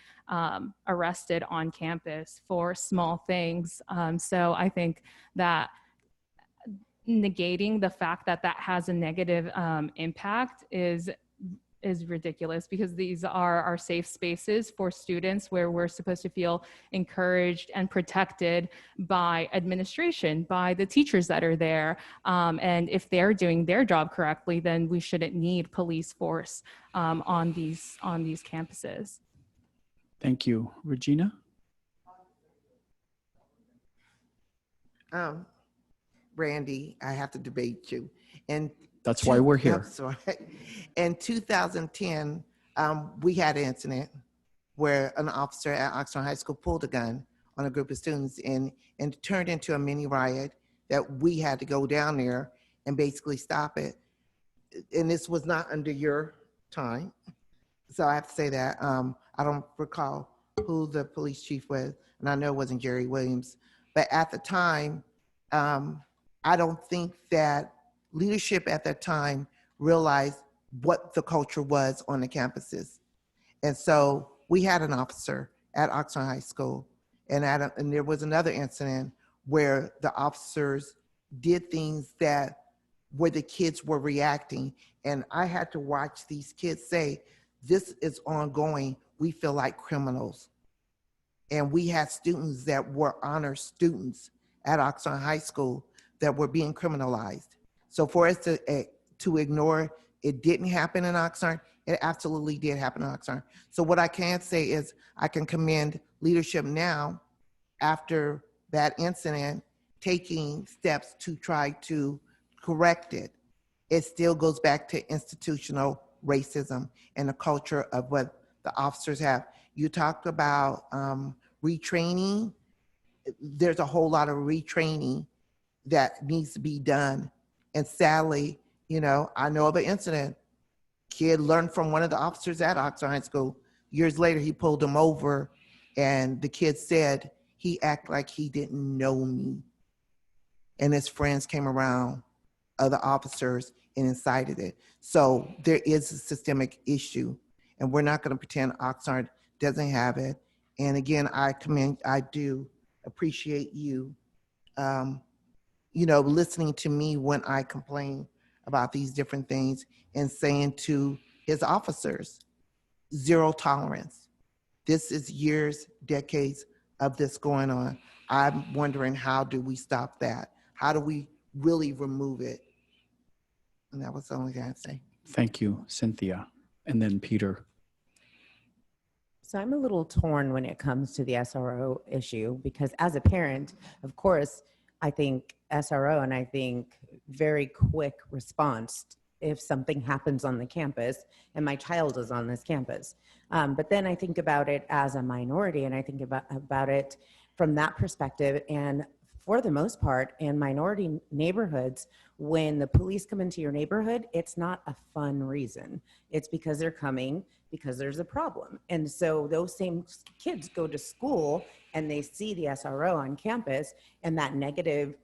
arrested on campus for small things. So I think that negating the fact that that has a negative impact is ridiculous, because these are our safe spaces for students where we're supposed to feel encouraged and protected by administration, by the teachers that are there. And if they're doing their job correctly, then we shouldn't need police force on these campuses. Thank you. Regina? Randy, I have to debate you. And that's why we're here. I'm sorry. In 2010, we had an incident where an officer at Oxnard High School pulled a gun on a group of students and it turned into a mini riot that we had to go down there and basically stop it. And this was not under your time. So I have to say that. I don't recall who the police chief was, and I know it wasn't Jerry Williams. But at the time, I don't think that leadership at that time realized what the culture was on the campuses. And so we had an officer at Oxnard High School, and there was another incident where the officers did things where the kids were reacting. And I had to watch these kids say, this is ongoing. We feel like criminals. And we had students that were honor students at Oxnard High School that were being criminalized. So for us to ignore it didn't happen in Oxnard, it absolutely did happen in Oxnard. So what I can say is I can commend leadership now after that incident, taking steps to try to correct it. It still goes back to institutional racism and the culture of what the officers have. You talked about retraining. There's a whole lot of retraining that needs to be done. And sadly, I know of an incident. Kid learned from one of the officers at Oxnard High School. Years later, he pulled him over, and the kid said he acted like he didn't know me. And his friends came around, other officers, and incited it. So there is a systemic issue, and we're not going to pretend Oxnard doesn't have it. And again, I do appreciate you, listening to me when I complain about these different things and saying to his officers, zero tolerance. This is years, decades of this going on. I'm wondering, how do we stop that? How do we really remove it? And that was the only thing I'd say. Thank you, Cynthia. And then Peter. So I'm a little torn when it comes to the SRO issue, because as a parent, of course, I think SRO and I think very quick response if something happens on the campus and my child is on this campus. But then I think about it as a minority, and I think about it from that perspective. And for the most part, in minority neighborhoods, when the police come into your neighborhood, it's not a fun reason. It's because they're coming because there's a problem. And so those same kids go to school and they see the SRO on campus, and that negative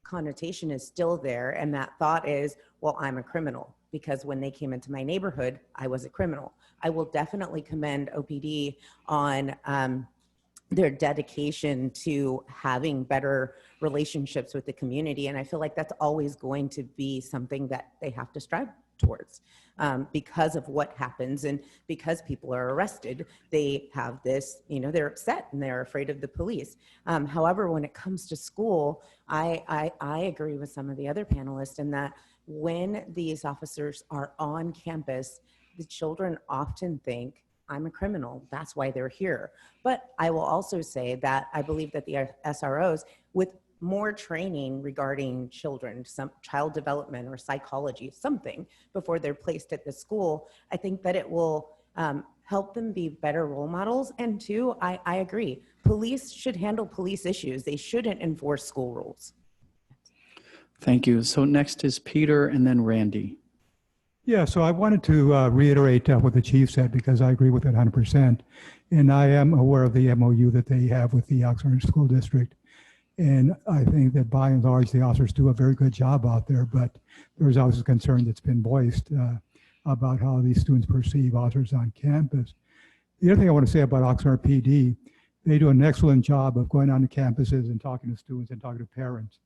connotation is still there. And that thought is, well, I'm a criminal because when they came into my neighborhood, I was a criminal. I will definitely commend OPD on their dedication to having better relationships with the community. And I feel like that's always going to be something that they have to strive towards because of what happens, and because people are arrested, they have this, they're upset and they're afraid of the police. However, when it comes to school, I agree with some of the other panelists in that when these officers are on campus, the children often think, I'm a criminal, that's why they're here. But I will also say that I believe that the SROs, with more training regarding children, some child development or psychology, something, before they're placed at the school, I think that it will help them be better role models. And two, I agree, police should handle police issues. They shouldn't enforce school rules. Thank you. So next is Peter and then Randy. Yeah, so I wanted to reiterate what the chief said, because I agree with it 100%. And I am aware of the MOU that they have with the Oxnard School District. And I think that by and large, the officers do a very good job out there, but there's always a concern that's been voiced about how these students perceive officers on campus. The other thing I want to say about Oxnard PD, they do an excellent job of going on to campuses and talking to students and talking to parents.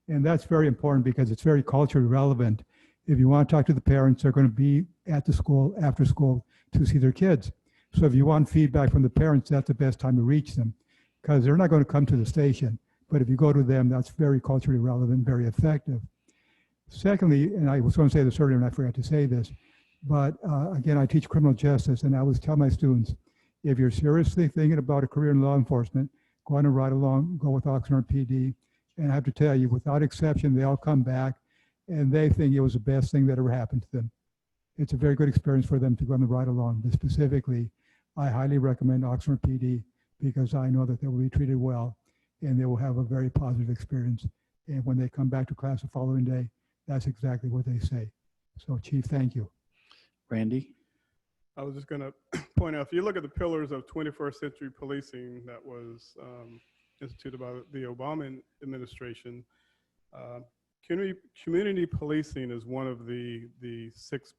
And that's very important because it's very culturally relevant. If you want to talk to the parents, they're going to be at the school after school to see their kids. So if you want feedback from the parents, that's the best time to reach them, because they're not going to come to the station. But if you go to them, that's very culturally relevant, very effective. Secondly, and I was going to say this earlier and I forgot to say this, but again, I teach criminal justice, and I always tell my students, if you're seriously thinking about a career in law enforcement, go on a ride along, go with Oxnard PD. And I have to tell you, without exception, they all come back and they think it was the best thing that ever happened to them. It's a very good experience for them to go on the ride along. But specifically, I highly recommend Oxnard PD because I know that they will be treated well and they will have a very positive experience. And when they come back to class the following day, that's exactly what they say. So Chief, thank you. Randy? I was just going to point out, if you look at the pillars of 21st century policing that was instituted by the Obama administration, community policing is one of the six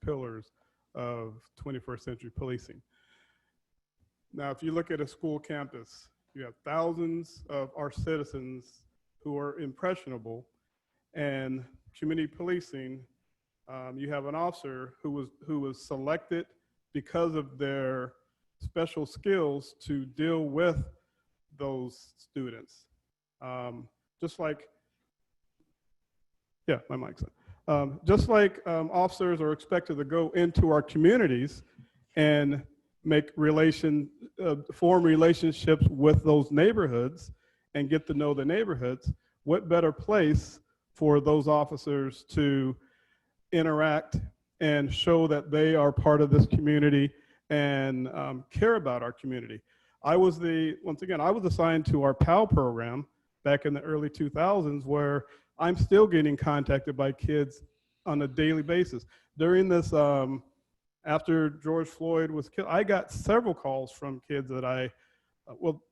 pillars of 21st century policing. Now, if you look at a school campus, you have thousands of our citizens who are impressionable, and community policing, you have an officer who was selected because of their special skills to deal with those students. Just like, yeah, my mic's on. Just like officers are expected to go into our communities and form relationships with those neighborhoods and get to know the neighborhoods, what better place for those officers to interact and show that they are part of this community and care about our community. I was assigned to our PAL program back in the early 2000s, where I'm still getting contacted by kids on a daily basis. During this, after George Floyd was killed, I got several calls from kids that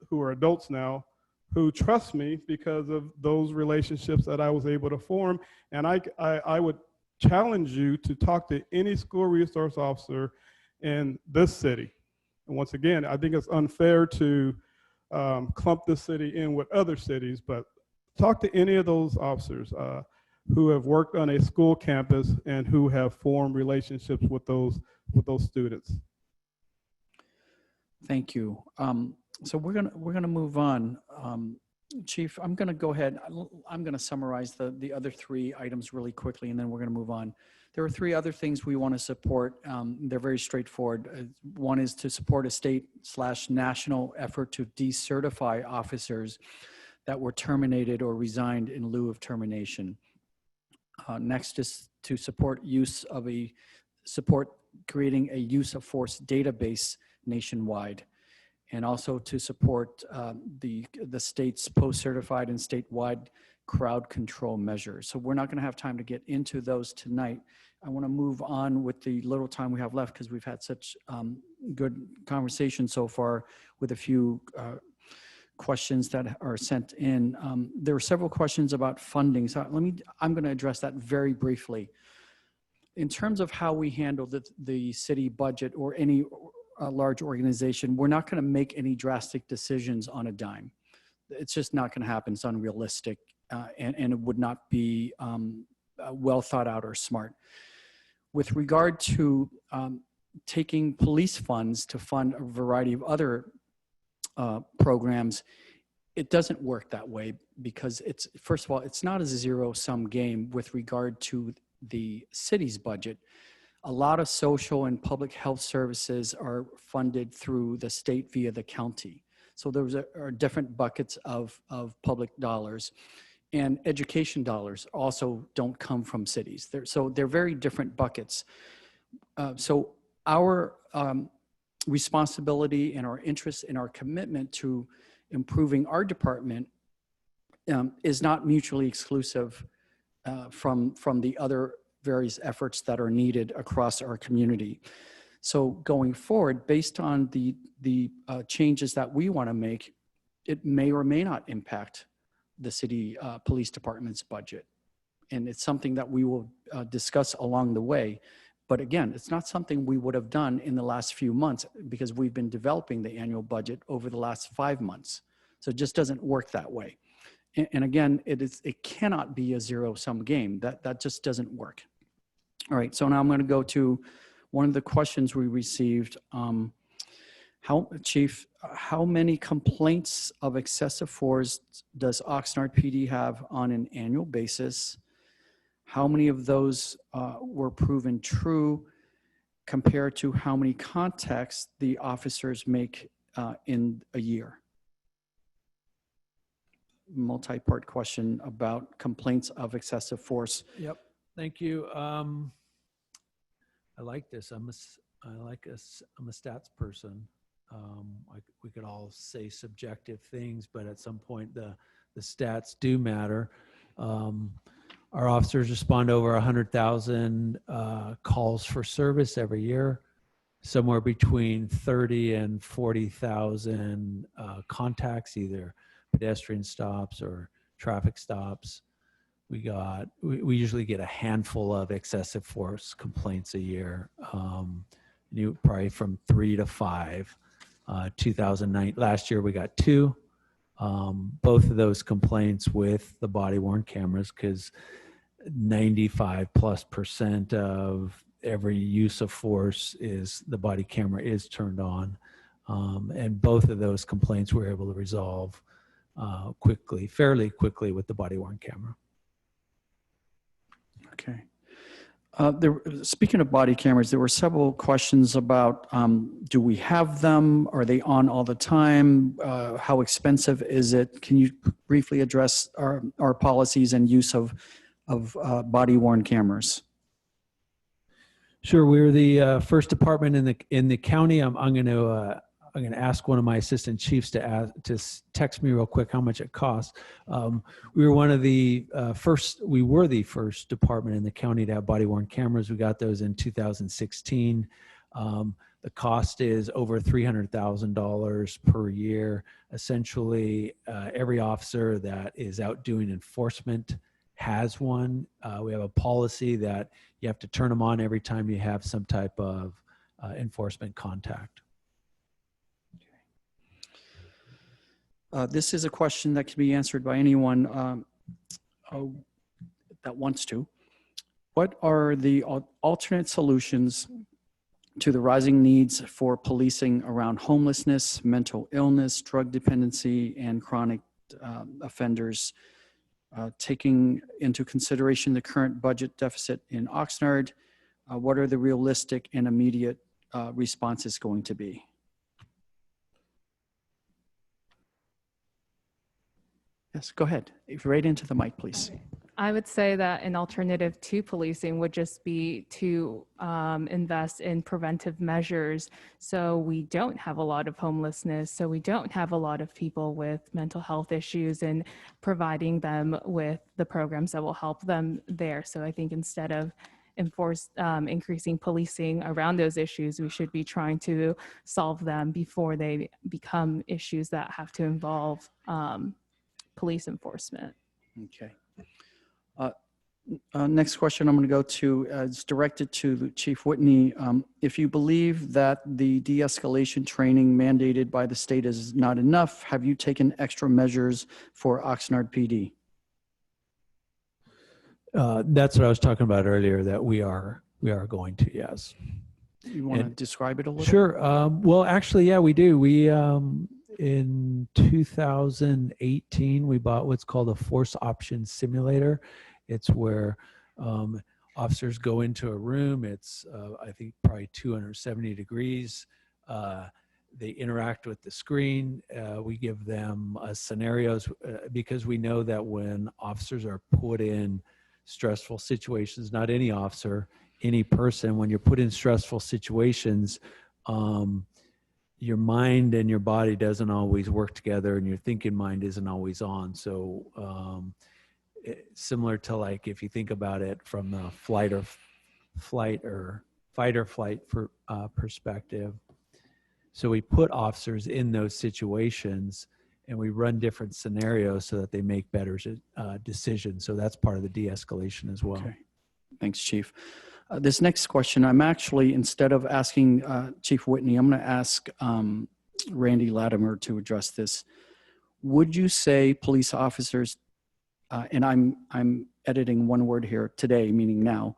who are adults now, who trust me because of those relationships that I was able to form. And I would challenge you to talk to any school resource officer in this city. And once again, I think it's unfair to clump this city in with other cities, but talk to any of those officers who have worked on a school campus and who have formed relationships with those students. Thank you. So we're gonna move on. Chief, I'm gonna go ahead. I'm gonna summarize the other three items really quickly, and then we're gonna move on. There are three other things we want to support. They're very straightforward. One is to support a state/national effort to decertify officers that were terminated or resigned in lieu of termination. Next is to support creating a use of force database nationwide, and also to support the state's post-certified and statewide crowd control measures. So we're not going to have time to get into those tonight. I want to move on with the little time we have left because we've had such good conversation so far with a few questions that are sent in. There were several questions about funding. So I'm going to address that very briefly. In terms of how we handle the city budget or any large organization, we're not going to make any drastic decisions on a dime. It's just not going to happen. It's unrealistic, and it would not be well thought out or smart. With regard to taking police funds to fund a variety of other programs, it doesn't work that way because first of all, it's not a zero-sum game with regard to the city's budget. A lot of social and public health services are funded through the state via the county. So those are different buckets of public dollars. And education dollars also don't come from cities. So they're very different buckets. So our responsibility and our interest and our commitment to improving our department is not mutually exclusive from the other various efforts that are needed across our community. So going forward, based on the changes that we want to make, it may or may not impact the city police department's budget. And it's something that we will discuss along the way. But again, it's not something we would have done in the last few months because we've been developing the annual budget over the last 5 months. So it just doesn't work that way. And again, it cannot be a zero-sum game. That just doesn't work. All right, so now I'm going to go to one of the questions we received. Chief, how many complaints of excessive force does Oxnard PD have on an annual basis? How many of those were proven true compared to how many contacts the officers make in a year? Multi-part question about complaints of excessive force. Yep. Thank you. I like this. I'm a stats person. We could all say subjective things, but at some point the stats do matter. Our officers respond to over 100,000 calls for service every year, somewhere between 30 and 40,000 contacts, either pedestrian stops or traffic stops. We usually get a handful of excessive force complaints a year, probably from 3 to 5. 2009, last year we got 2. Both of those complaints with the body-worn cameras, because 95+% of every use of force is the body camera is turned on. And both of those complaints we're able to resolve fairly quickly with the body-worn camera. Okay. Speaking of body cameras, there were several questions about, do we have them? Are they on all the time? How expensive is it? Can you briefly address our policies and use of body-worn cameras? Sure. We're the first department in the county. I'm going to ask one of my assistant chiefs to text me real quick how much it costs. We were the first department in the county to have body-worn cameras. We got those in 2016. The cost is over $300,000 per year. Essentially, every officer that is out doing enforcement has one. We have a policy that you have to turn them on every time you have some type of enforcement contact. This is a question that can be answered by anyone that wants to. What are the alternate solutions to the rising needs for policing around homelessness, mental illness, drug dependency, and chronic offenders, taking into consideration the current budget deficit in Oxnard, what are the realistic and immediate responses going to be? Yes, go ahead. Right into the mic, please. I would say that an alternative to policing would just be to invest in preventive measures so we don't have a lot of homelessness, so we don't have a lot of people with mental health issues, and providing them with the programs that will help them there. So I think instead of increasing policing around those issues, we should be trying to solve them before they become issues that have to involve police enforcement. Okay. Next question I'm going to go to is directed to Chief Whitney. If you believe that the de-escalation training mandated by the state is not enough, have you taken extra measures for Oxnard PD? That's what I was talking about earlier, that we are going to, yes. You want to describe it a little? Sure. Well, actually, yeah, we do. We in 2018, we bought what's called a force option simulator. It's where officers go into a room. It's, I think, probably 270 degrees. They interact with the screen. We give them scenarios because we know that when officers are put in stressful situations, not any officer, any person, when you're put in stressful situations, your mind and your body doesn't always work together, and your thinking mind isn't always on. So similar to, like, if you think about it from the fight or flight perspective. So we put officers in those situations and we run different scenarios so that they make better decisions. So that's part of the de-escalation as well. Okay. Thanks, Chief. This next question, I'm actually, instead of asking Chief Whitney, I'm going to ask Randy Latimer to address this. Would you say police officers, and I'm editing one word here, today, meaning now,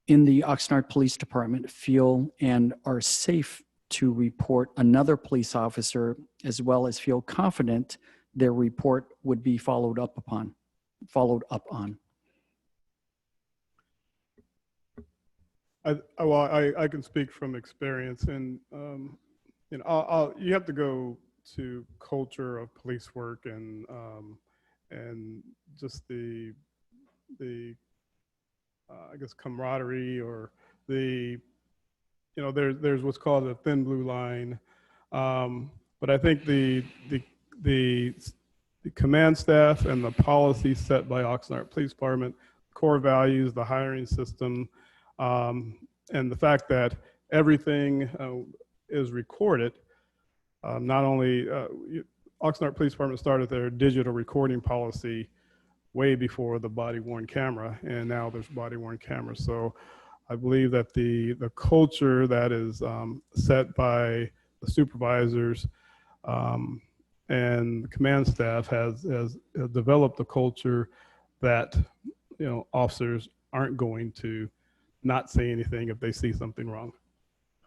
in the Oxnard Police Department feel and are safe to report another police officer, as well as feel confident their report would be followed up on? I can speak from experience, and you know, you have to go to culture of police work and just the I guess camaraderie, or the, you know, there's what's called a thin blue line, but I think the command staff and the policy set by Oxnard Police Department, core values, the hiring system, and the fact that everything is recorded. Not only Oxnard Police Department started their digital recording policy way before the body-worn camera, and now there's body-worn cameras. So I believe that the culture that is set by the supervisors and the command staff has developed a culture that, you know, officers aren't going to not say anything if they see something wrong.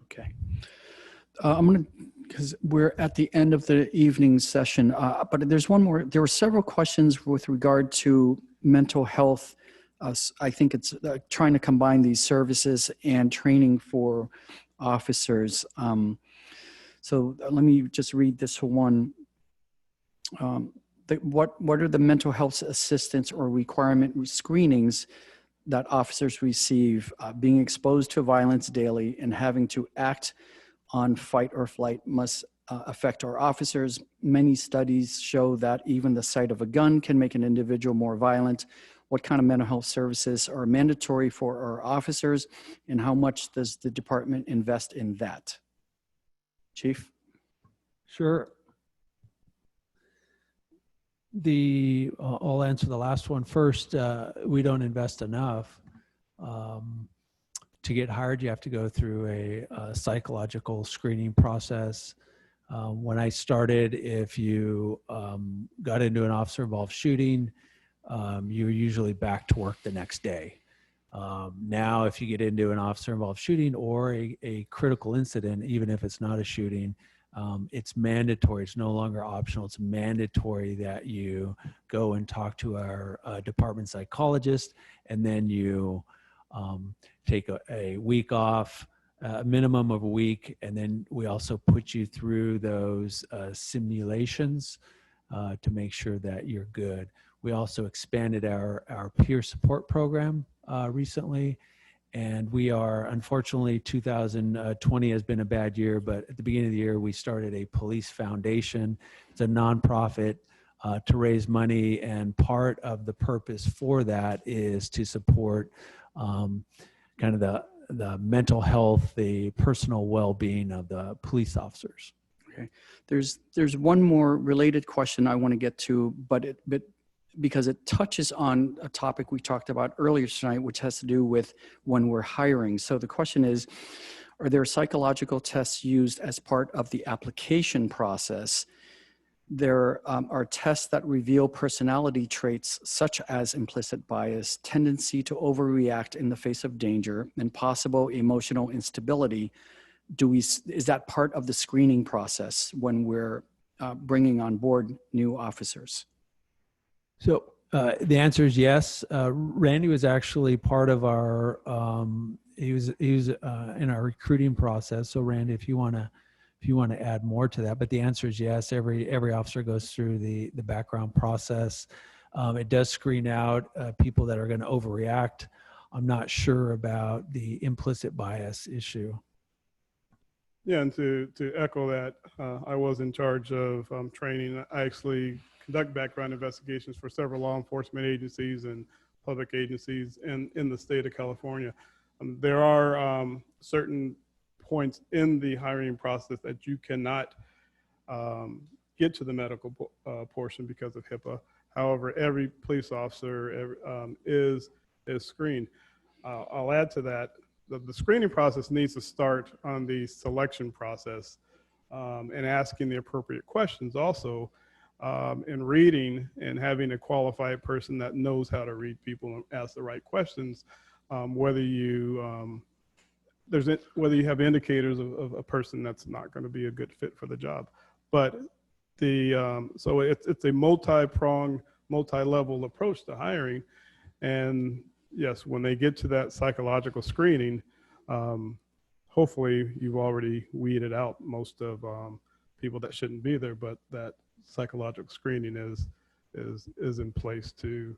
Okay. I'm going to, because we're at the end of the evening session, but there's one more. There were several questions with regard to mental health. I think it's trying to combine these services and training for officers. So let me just read this one. What are the mental health assistance or requirement screenings that officers receive? Being exposed to violence daily and having to act on fight or flight must affect our officers. Many studies show that even the sight of a gun can make an individual more violent. What kind of mental health services are mandatory for our officers, and how much does the department invest in that? Chief? Sure. I'll answer the last one first. We don't invest enough. To get hired, you have to go through a psychological screening process. When I started, if you got into an officer-involved shooting, you were usually back to work the next day. Now, if you get into an officer-involved shooting or a critical incident, even if it's not a shooting, it's mandatory. It's no longer optional. It's mandatory that you go and talk to our department psychologist, and then you take a week off, a minimum of a week, and then we also put you through those simulations to make sure that you're good. We also expanded our peer support program recently, and we are, unfortunately, 2020 has been a bad year, but at the beginning of the year, we started a police foundation. It's a nonprofit to raise money, and part of the purpose for that is to support kind of the mental health, the personal well-being of the police officers. Okay. There's one more related question I want to get to, but because it touches on a topic we talked about earlier tonight, which has to do with when we're hiring. So the question is, are there psychological tests used as part of the application process? There are tests that reveal personality traits such as implicit bias, tendency to overreact in the face of danger, and possible emotional instability. Is that part of the screening process when we're bringing on board new officers? So the answer is yes. Randy was actually part of our, he was in our recruiting process. So Randy, if you want to add more to that, but the answer is yes. Every officer goes through the background process. It does screen out people that are going to overreact. I'm not sure about the implicit bias issue. Yeah, and to echo that, I was in charge of training. I actually conduct background investigations for several law enforcement agencies and public agencies in the state of California. There are certain points in the hiring process that you cannot get to the medical portion because of HIPAA. However, every police officer is screened. I'll add to that. The screening process needs to start on the selection process and asking the appropriate questions also, in reading and having a qualified person that knows how to read people and ask the right questions, whether you have indicators of a person that's not going to be a good fit for the job. But so it's a multi-pronged, multi-level approach to hiring. And yes, when they get to that psychological screening, hopefully you've already weeded out most of people that shouldn't be there, but that psychological screening is in place to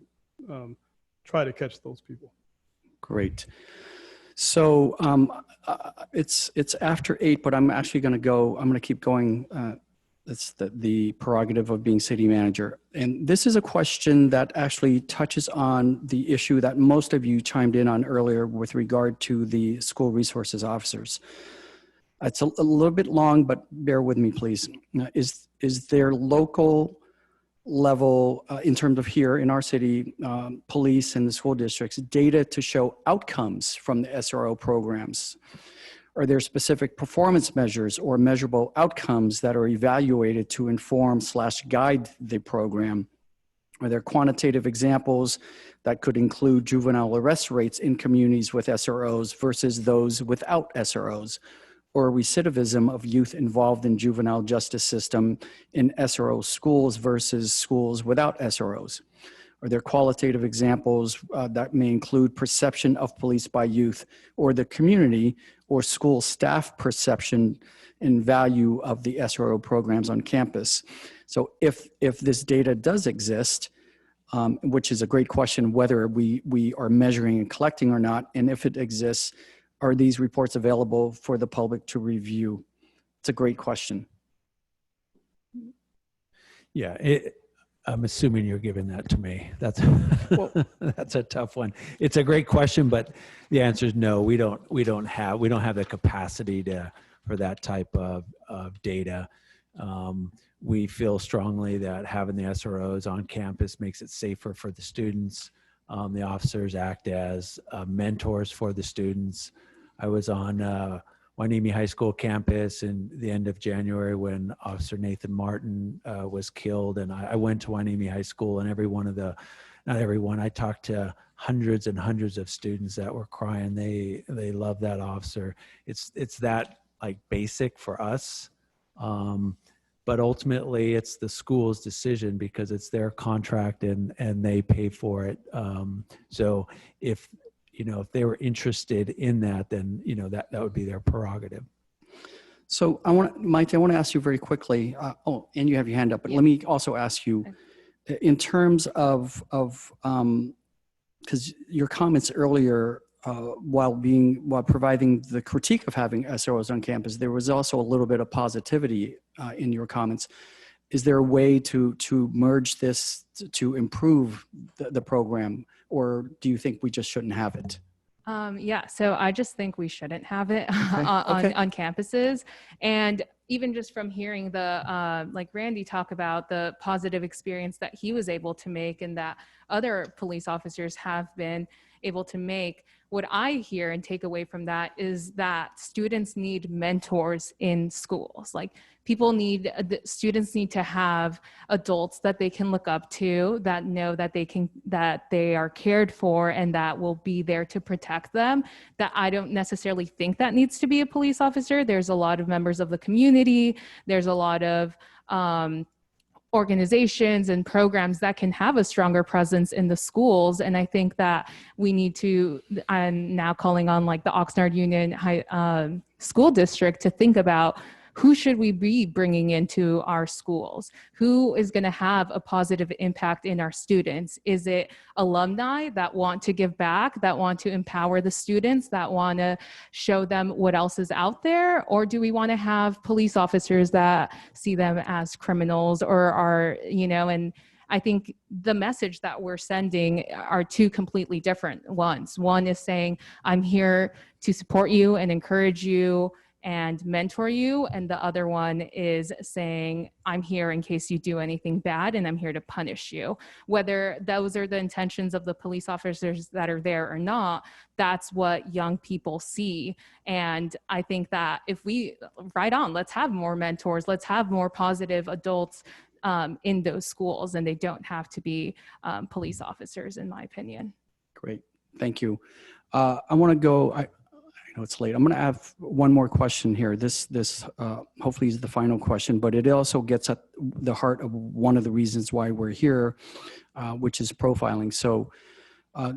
try to catch those people. Great. So it's after 8, but I'm actually going to keep going. That's the prerogative of being city manager. And this is a question that actually touches on the issue that most of you chimed in on earlier with regard to the school resources officers. It's a little bit long, but bear with me, please. Is there local level, in terms of here in our city, police and the school districts, data to show outcomes from the SRO programs? Are there specific performance measures or measurable outcomes that are evaluated to inform/guide the program? Are there quantitative examples that could include juvenile arrest rates in communities with SROs versus those without SROs? Or recidivism of youth involved in juvenile justice system in SRO schools versus schools without SROs? Are there qualitative examples that may include perception of police by youth or the community or school staff perception and value of the SRO programs on campus? So if this data does exist, which is a great question, whether we are measuring and collecting or not, and if it exists, are these reports available for the public to review? It's a great question. Yeah, I'm assuming you're giving that to me. That's that's a tough one. It's a great question, but the answer is no. We don't have the capacity for that type of data. We feel strongly that having the SROs on campus makes it safer for the students. The officers act as mentors for the students. I was on Hueneme High School campus in the end of January when Officer Nathan Martin was killed, and I went to Hueneme High School, and every one of the not everyone. I talked to hundreds and hundreds of students that were crying. They love that officer. It's that like basic for us. But ultimately it's the school's decision because it's their contract and they pay for it. So if they were interested in that, then, that would be their prerogative. So Mike, I want to ask you very quickly, and you have your hand up, but let me also ask you in terms of because your comments earlier, while providing the critique of having SROs on campus, there was also a little bit of positivity in your comments. Is there a way to merge this to improve the program, or do you think we just shouldn't have it? Yeah, so I just think we shouldn't have it on campuses. And even just from hearing like Randy talk about the positive experience that he was able to make and that other police officers have been able to make, what I hear and take away from that is that students need mentors in schools. Like students need to have adults that they can look up to, that know that they are cared for and that will be there to protect them. That I don't necessarily think that needs to be a police officer. There's a lot of members of the community. There's a lot of organizations and programs that can have a stronger presence in the schools. And I think that we need to, I'm now calling on like the Oxnard Union School District to think about who should we be bringing into our schools? Who is going to have a positive impact in our students? Is it alumni that want to give back, that want to empower the students, that want to show them what else is out there? Or do we want to have police officers that see them as criminals or are, and I think the message that we're sending are two completely different ones. One is saying, I'm here to support you and encourage you and mentor you. And the other one is saying, I'm here in case you do anything bad and I'm here to punish you. Whether those are the intentions of the police officers that are there or not, that's what young people see. And I think that if we, let's have more mentors, let's have more positive adults in those schools, and they don't have to be police officers, in my opinion. Great, thank you. I want to go, I know it's late. I'm going to have one more question here. This hopefully is the final question, but it also gets at the heart of one of the reasons why we're here, which is profiling. So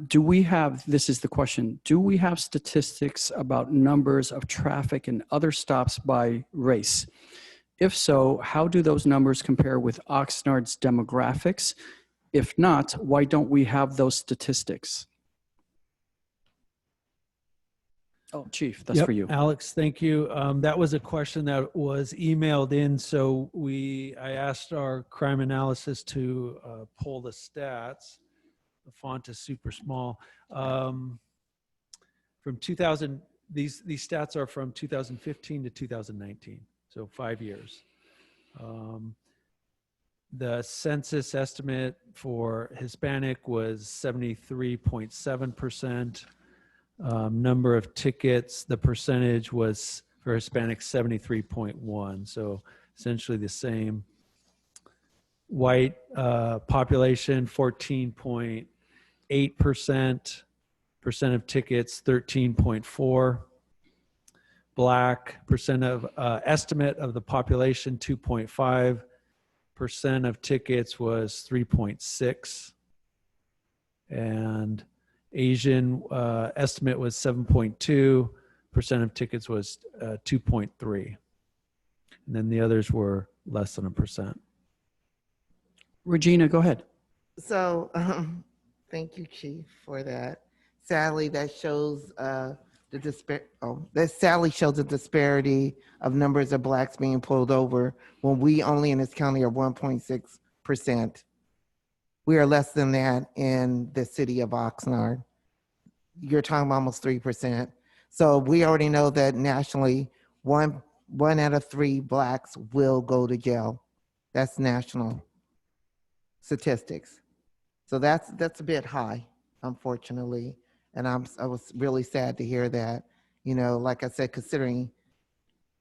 do we have, this is the question, do we have statistics about numbers of traffic and other stops by race? If so, how do those numbers compare with Oxnard's demographics? If not, why don't we have those statistics? Oh, Chief, that's for you. Alex, thank you. That was a question that was emailed in. So I asked our crime analysis to pull the stats. The font is super small. From 2000, these stats are from 2015 to 2019. So 5 years. The census estimate for Hispanic was 73.7%. Number of tickets, the percentage was for Hispanic 73.1. So essentially the same. White population 14.8%. Percent of tickets 13.4. Black percent of estimate of the population 2.5%. Of tickets was 3.6, and Asian estimate was 7.2%. Of tickets was 2.3, and then the others were less than 1%. Regina, go ahead. So, thank you, Chief, for that. Sadly, that shows that shows the disparity of numbers of blacks being pulled over when we only in this county are 1.6%. We are less than that in the city of Oxnard. You're talking about almost 3%. So we already know that nationally, one out of 3 blacks will go to jail. That's national statistics. So that's a bit high, unfortunately. And I was really sad to hear that. Like I said, considering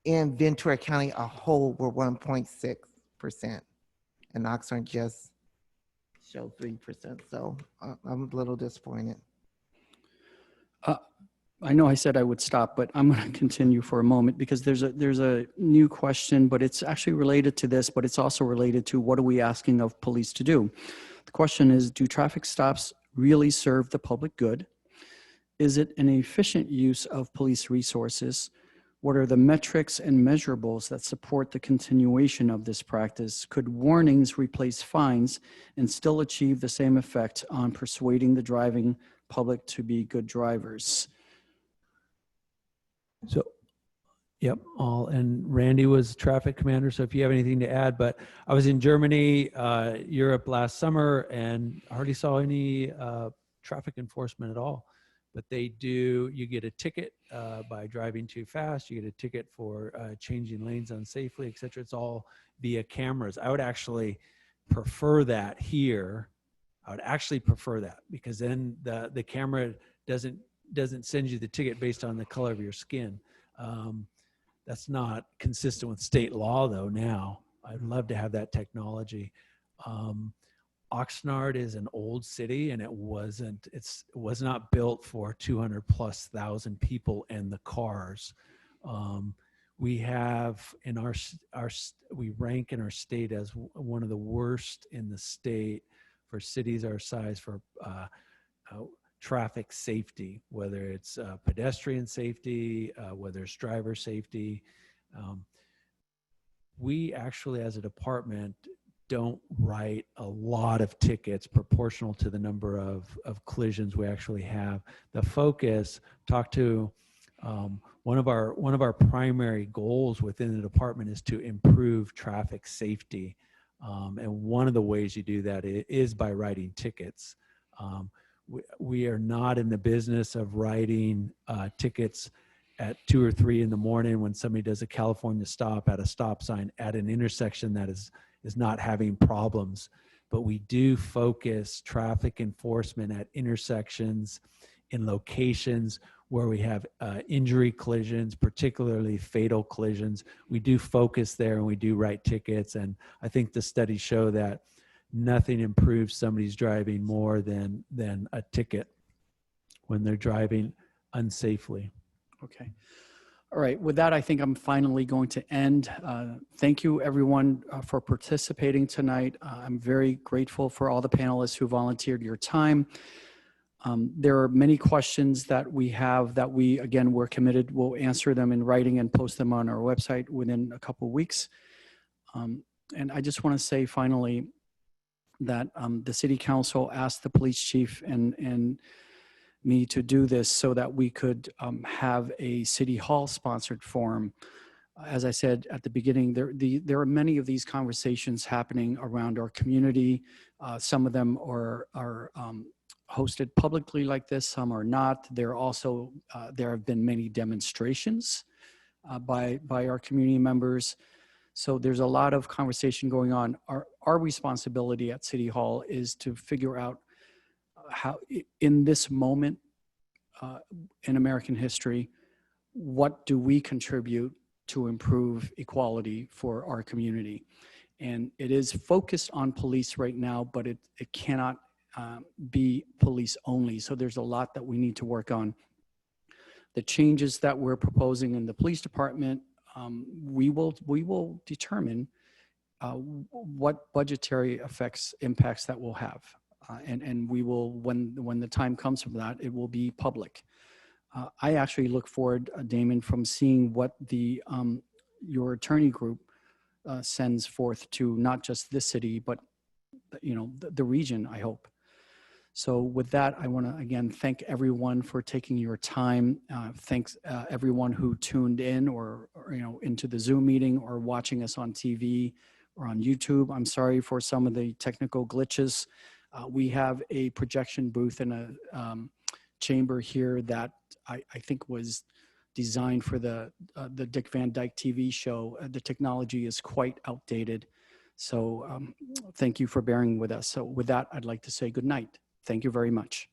in Ventura County a whole, we're 1.6%. And Oxnard just show 3%, so I'm a little disappointed. I know I said I would stop, but I'm going to continue for a moment because there's a new question, but it's actually related to this, but it's also related to what are we asking of police to do? The question is, do traffic stops really serve the public good? Is it an efficient use of police resources? What are the metrics and measurables that support the continuation of this practice? Could warnings replace fines and still achieve the same effect on persuading the driving public to be good drivers? So, yep, and Randy was traffic commander, so if you have anything to add, but I was in Germany, Europe last summer, and hardly saw any traffic enforcement at all. But they do, you get a ticket by driving too fast, you get a ticket for changing lanes unsafely, et cetera. It's all via cameras. I would actually prefer that here. I would actually prefer that because then the camera doesn't send you the ticket based on the color of your skin. That's not consistent with state law though now. I'd love to have that technology. Oxnard is an old city and it was not built for 200,000+ people and the cars. We have in we rank in our state as one of the worst in the state for cities our size for traffic safety, whether it's pedestrian safety, whether it's driver safety. We actually, as a department, don't write a lot of tickets proportional to the number of collisions we actually have. The focus, talk to one of our primary goals within the department is to improve traffic safety. And one of the ways you do that is by writing tickets. We are not in the business of writing tickets at 2 or 3 in the morning when somebody does a California stop at a stop sign at an intersection that is not having problems. But we do focus traffic enforcement at intersections in locations where we have injury collisions, particularly fatal collisions. We do focus there and we do write tickets. And I think the studies show that nothing improves somebody's driving more than a ticket when they're driving unsafely. Okay. All right. With that, I think I'm finally going to end. Thank you, everyone, for participating tonight. I'm very grateful for all the panelists who volunteered your time. There are many questions that we have that we're committed. We'll answer them in writing and post them on our website within a couple of weeks. And I just want to say finally that the City Council asked the police chief and me to do this so that we could have a City Hall sponsored forum. As I said at the beginning, there are many of these conversations happening around our community. Some of them are hosted publicly like this, some are not. There have been many demonstrations by our community members. So there's a lot of conversation going on. Our responsibility at City Hall is to figure out how, in this moment in American history, what do we contribute to improve equality for our community? And it is focused on police right now, but it cannot be police only. So there's a lot that we need to work on. The changes that we're proposing in the police department, we will determine what budgetary impacts that will have. And we will, when the time comes for that, it will be public. I actually look forward, Damon, from seeing what your attorney group sends forth to not just this city, but the region, I hope. So with that, I want to again thank everyone for taking your time. Thanks everyone who tuned in or into the Zoom meeting or watching us on TV or on YouTube. I'm sorry for some of the technical glitches. We have a projection booth in a chamber here that I think was designed for the Dick Van Dyke TV show. The technology is quite outdated. So thank you for bearing with us. So with that, I'd like to say good night. Thank you very much.